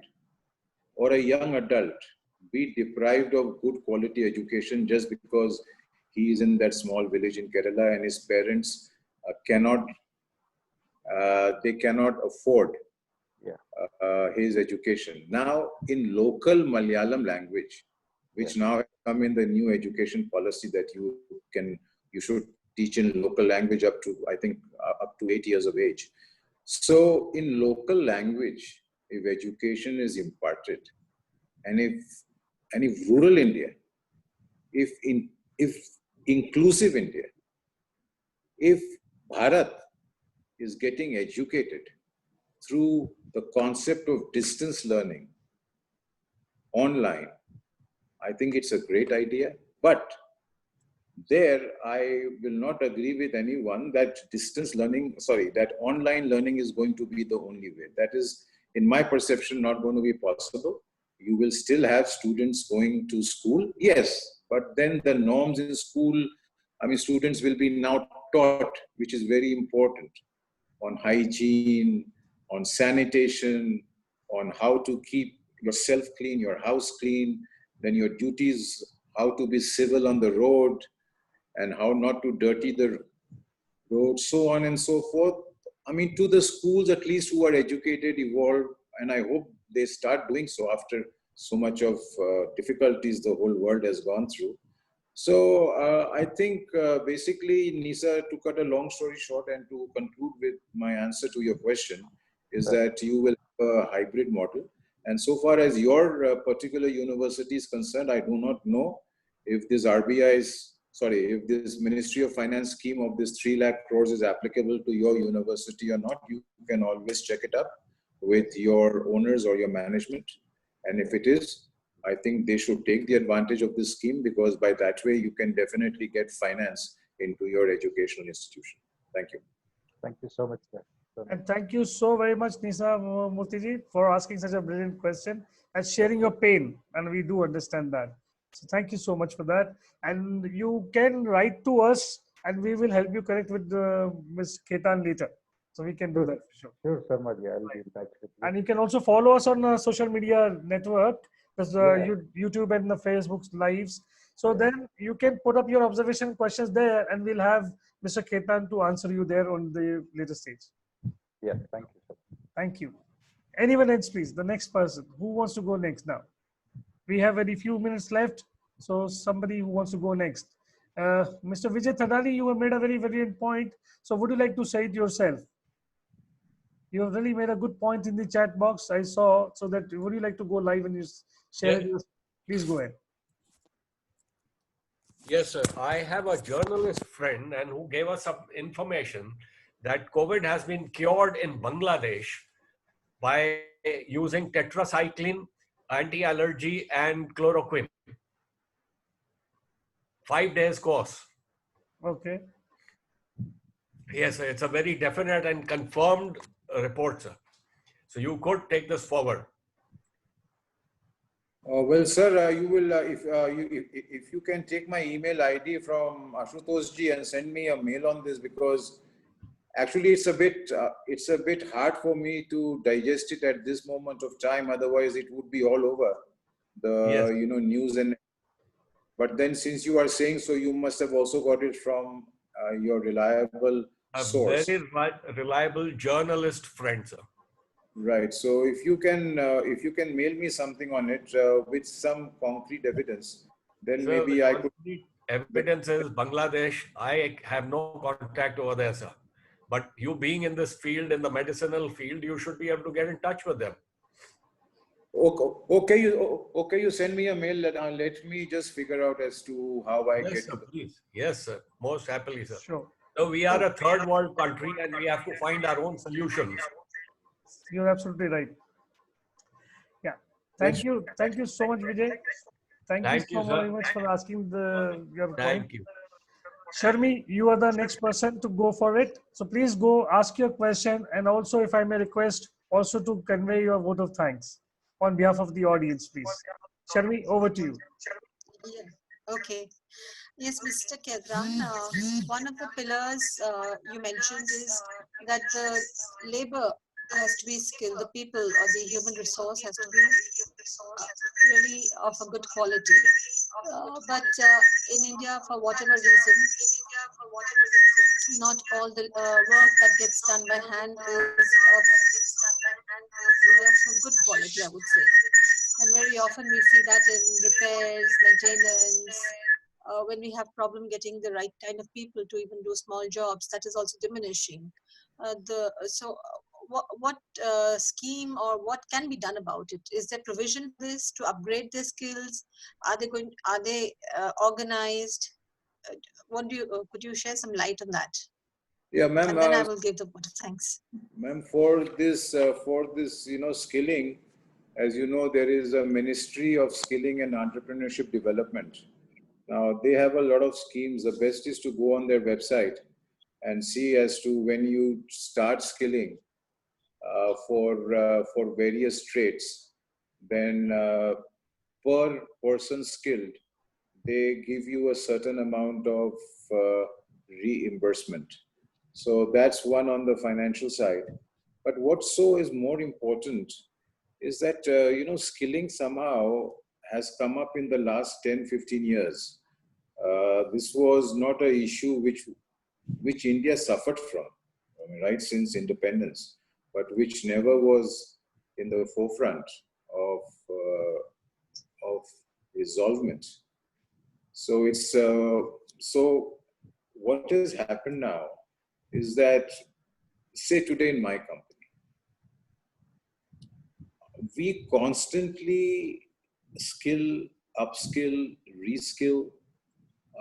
or a young adult be deprived of good quality education just because he is in that small village in Kerala and his parents cannot afford Yeah. his education. Now, in local Malayalam language, which now has come in the new education policy that you should teach in local language up to, I think, up to 8 years of age. So, in local language, if education is imparted, and if rural India, if inclusive India, if Bharat is getting educated through the concept of distance learning online, I think it's a great idea. But there I will not agree with anyone that that online learning is going to be the only way. That is, in my perception, not going to be possible. You will still have students going to school, yes, but then the norms in school, I mean, students will be now taught, which is very important, on hygiene, on sanitation, on how to keep yourself clean, your house clean, then your duties, how to be civil on the road, and how not to dirty the road, so on and so forth. I mean, to the schools at least who are educated, evolved, and I hope they start doing so after so much of difficulties the whole world has gone through. So I think basically, Nisa, to cut a long story short and to conclude with my answer to your question, is that you will have a hybrid model. And so far as your particular university is concerned, I do not know if this if this Ministry of Finance scheme of this 3 lakh crores is applicable to your university or not. You can always check it up with your owners or your management. And if it is, I think they should take the advantage of this scheme, because by that way you can definitely get finance into your educational institution. Thank you. Thank you so much, sir. And thank you so very much, Nisa Murthy, for asking such a brilliant question and sharing your pain. And we do understand that. So thank you so much for that. And you can write to us and we will help you connect with Ms. Khaitan later. So we can do that for sure. Sure, Samad. Yeah, I'll be in touch with you. And you can also follow us on social media network. There's YouTube and the Facebook lives. So then you can put up your observation questions there and we'll have Mr. Khaitan to answer you there on the later stage. Yeah, thank you, sir. Thank you. Anyone else, please? The next person. Who wants to go next now? We have very few minutes left. So somebody who wants to go next. Mr. Vijay Thadani, you have made a very brilliant point. So would you like to say it yourself? You have really made a good point in the chat box. I saw. So that would you like to go live and you share it? Please go ahead. Yes, sir. I have a journalist friend and who gave us some information that COVID has been cured in Bangladesh by using tetracycline, anti-allergy, and chloroquine. 5 days course. Okay. Yes, sir. It's a very definite and confirmed report, sir. So you could take this forward. Well, sir, you will if you can take my email ID from Ashutosh ji and send me a mail on this, because actually it's a bit hard for me to digest it at this moment of time. Otherwise, it would be all over the news and. But then, since you are saying so, you must have also got it from your reliable source. A very reliable journalist friend, sir. Right. So if you can mail me something on it with some concrete evidence, then maybe I could. Evidence is Bangladesh. I have no contact over there, sir. But you being in this field, in the medicinal field, you should be able to get in touch with them. Okay. You send me a mail. Let me just figure out as to how I get. Sir, please. Yes, sir. Most happily, sir. Sure. So we are a third world country and we have to find our own solutions. You're absolutely right. Yeah. Thank you. Thank you so much, Vijay. Thank you so very much for asking your point. Thank you. Sharmi, you are the next person to go for it. So please go ask your question. And also, if I may request, also to convey your vote of thanks on behalf of the audience, please. Sharmi, over to you. Yeah. Okay. Yes, Mr. Khaitan, one of the pillars you mentioned is that the labor has to be skilled, the people or the human resource has to be really of a good quality. But in India, for whatever reason, not all the work that gets done by hand is of good quality, I would say. And very often we see that in repairs, maintenance, when we have problem getting the right kind of people to even do small jobs, that is also diminishing. What scheme or what can be done about it? Is there provision for this to upgrade their skills? Are they organized? Could you share some light on that? Yeah, ma'am. And then I will give the vote of thanks. Ma'am, for this, skilling, as you know, there is a Ministry of Skilling and Entrepreneurship Development. Now they have a lot of schemes. The best is to go on their website and see as to when you start skilling for various trades, then per person skilled, they give you a certain amount of reimbursement. So that's one on the financial side. But what so is more important is that, skilling somehow has come up in the last 10, 15 years. This was not an issue which India suffered from, right since independence, but which never was in the forefront of resolvement. So so what has happened now is that, say today in my company, we constantly skill, upskill, reskill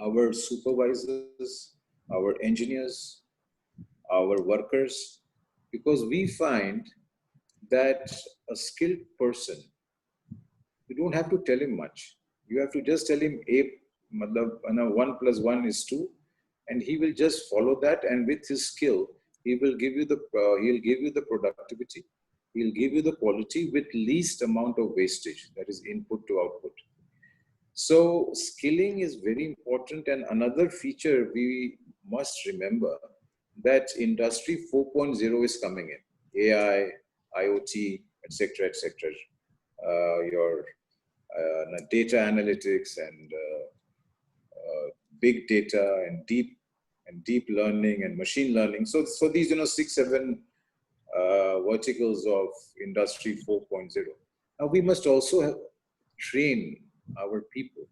our supervisors, our engineers, our workers, because we find that a skilled person, you don't have to tell him much. You have to just tell him matlab, 1 plus 1 is 2, and he will just follow that. And with his skill, he'll give you the productivity. He'll give you the quality with least amount of wastage, that is input to output. So skilling is very important. And another feature we must remember, that industry 4.0 is coming in. AI, IoT, etc., etc. Your data analytics and big data and deep learning and machine learning. So these 6, 7 verticals of industry 4.0. Now we must also train our people.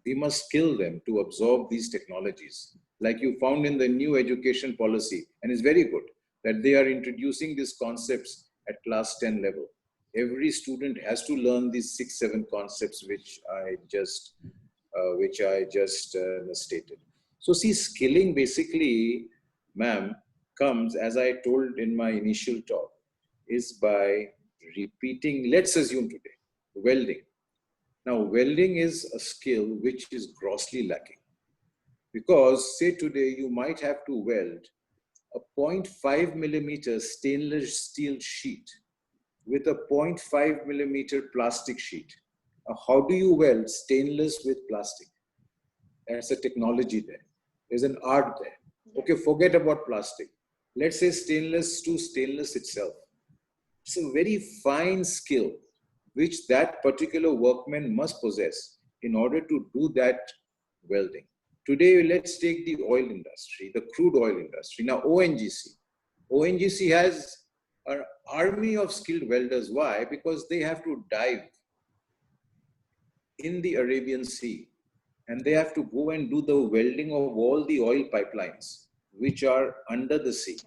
We must skill them to absorb these technologies. Like you found in the new education policy, and it's very good that they are introducing these concepts at class 10 level. Every student has to learn these 6, 7 concepts which I just stated. So see, skilling basically, ma'am, comes, as I told in my initial talk, is by repeating. Let's assume today, welding. Now, welding is a skill which is grossly lacking, because say today you might have to weld a 0.5 millimeter stainless steel sheet with a 0.5 millimeter plastic sheet. How do you weld stainless with plastic? That's a technology there. There's an art there. Okay, forget about plastic. Let's say stainless to stainless itself. It's a very fine skill which that particular workman must possess in order to do that welding. Today, let's take the oil industry, the crude oil industry. Now, ONGC has an army of skilled welders. Why? Because they have to dive in the Arabian Sea, and they have to go and do the welding of all the oil pipelines which are under the sea.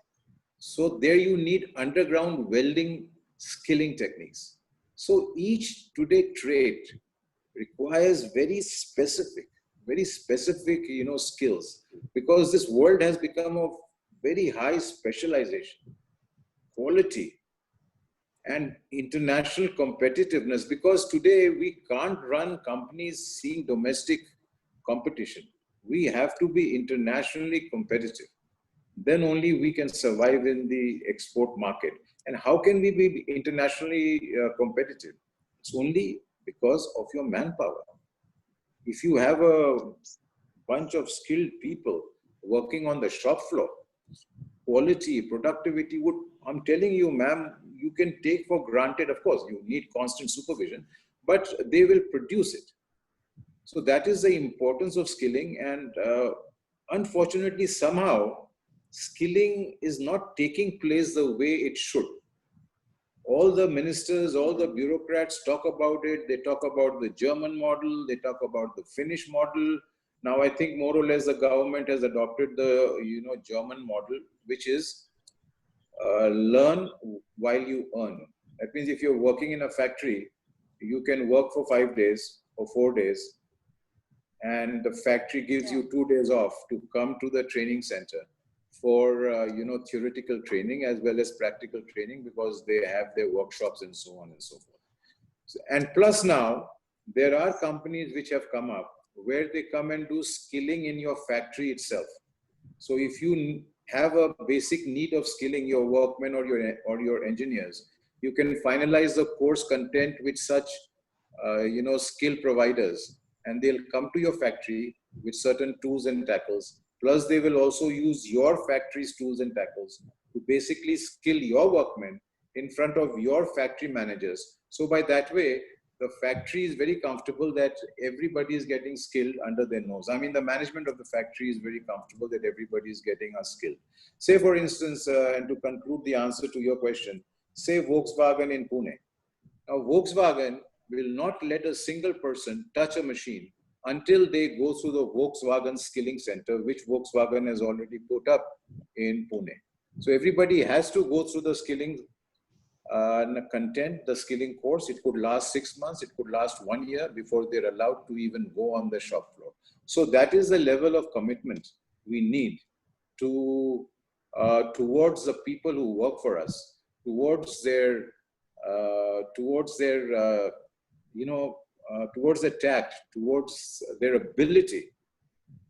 So there you need underground welding skilling techniques. So each today trade requires very specific, skills, because this world has become of very high specialization, quality, and international competitiveness. Because today we can't run companies seeing domestic competition. We have to be internationally competitive. Then only we can survive in the export market. And how can we be internationally competitive? It's only because of your manpower. If you have a bunch of skilled people working on the shop floor, quality, productivity would, I'm telling you, ma'am, you can take for granted. Of course, you need constant supervision, but they will produce it. So that is the importance of skilling. And unfortunately, somehow, skilling is not taking place the way it should. All the ministers, all the bureaucrats talk about it. They talk about the German model. They talk about the Finnish model. Now, I think more or less the government has adopted the German model, which is learn while you earn. That means if you're working in a factory, you can work for 5 days or 4 days, and the factory gives you 2 days off to come to the training center for theoretical training as well as practical training, because they have their workshops and so on and so forth. And plus now, there are companies which have come up where they come and do skilling in your factory itself. So if you have a basic need of skilling your workmen or your engineers, you can finalize the course content with such skill providers, and they'll come to your factory with certain tools and tackles. Plus, they will also use your factory's tools and tackles to basically skill your workmen in front of your factory managers. So by that way, the factory is very comfortable that everybody is getting skilled under their nose. I mean, the management of the factory is very comfortable that everybody is getting a skill. Say, for instance, and to conclude the answer to your question, say Volkswagen in Pune. Now, Volkswagen will not let a single person touch a machine until they go through the Volkswagen Skilling Center, which Volkswagen has already put up in Pune. So everybody has to go through the skilling content, the skilling course. It could last 6 months, it could last 1 year before they're allowed to even go on the shop floor. So that is the level of commitment we need to towards the people who work for us, towards their tact, towards their ability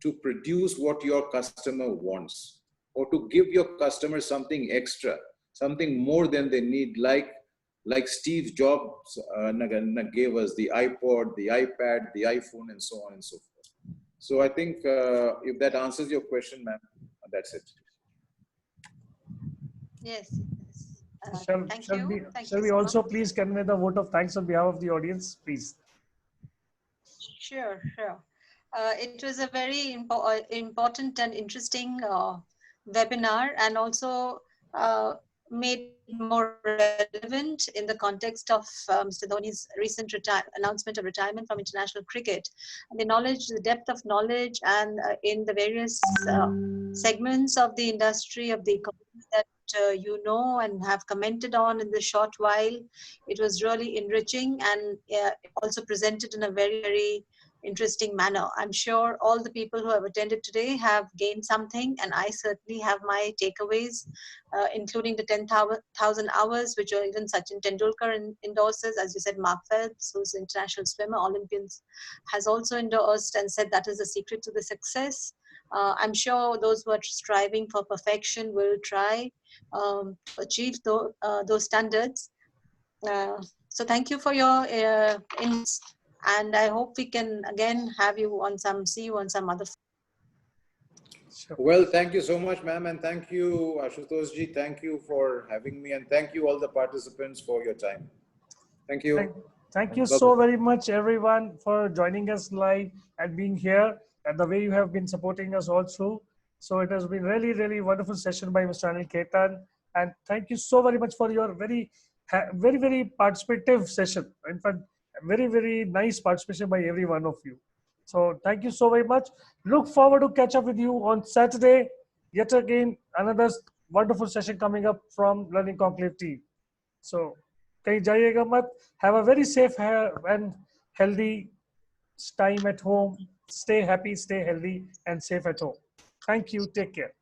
to produce what your customer wants, or to give your customer something extra, something more than they need, like Steve Jobs gave us the iPod, the iPad, the iPhone, and so on and so forth. So I think if that answers your question, ma'am, that's it. Yes. Shall we so also much. please convey the vote of thanks on behalf of the audience, please? Sure. It was a very important and interesting webinar, and also made more relevant in the context of Mr. Dhoni's recent announcement of retirement from international cricket. And the knowledge, the depth of knowledge, and in the various segments of the industry, of the economy that you know and have commented on in the short while, it was really enriching, and also presented in a very, very interesting manner. I'm sure all the people who have attended today have gained something, and I certainly have my takeaways, including the 10,000 hours, which are even Sachin Tendulkar endorses. As you said, Mark Phelps, who's an international swimmer, Olympians, has also endorsed and said that is the secret to the success. I'm sure those who are striving for perfection will try to achieve those standards. So thank you for your insights, and I hope we can again see you on some other. Sure. Well, thank you so much, ma'am, and thank you, Ashutosh ji. Thank you for having me, and thank you all the participants for your time. Thank you. Thank you so very much, everyone, for joining us live and being here, and the way you have been supporting us all through. So it has been really, really wonderful session by Mr. Anil Khaitan, and thank you so very much for your very, very participative session. In fact, very, very nice participation by every one of you. So thank you so very much. Look forward to catch up with you on Saturday. Yet again, another wonderful session coming up from Learning Conclave team. So, कहीं जाइएगा मत. Have a very safe and healthy time at home. Stay happy, stay healthy, and safe at home. Thank you. Take care.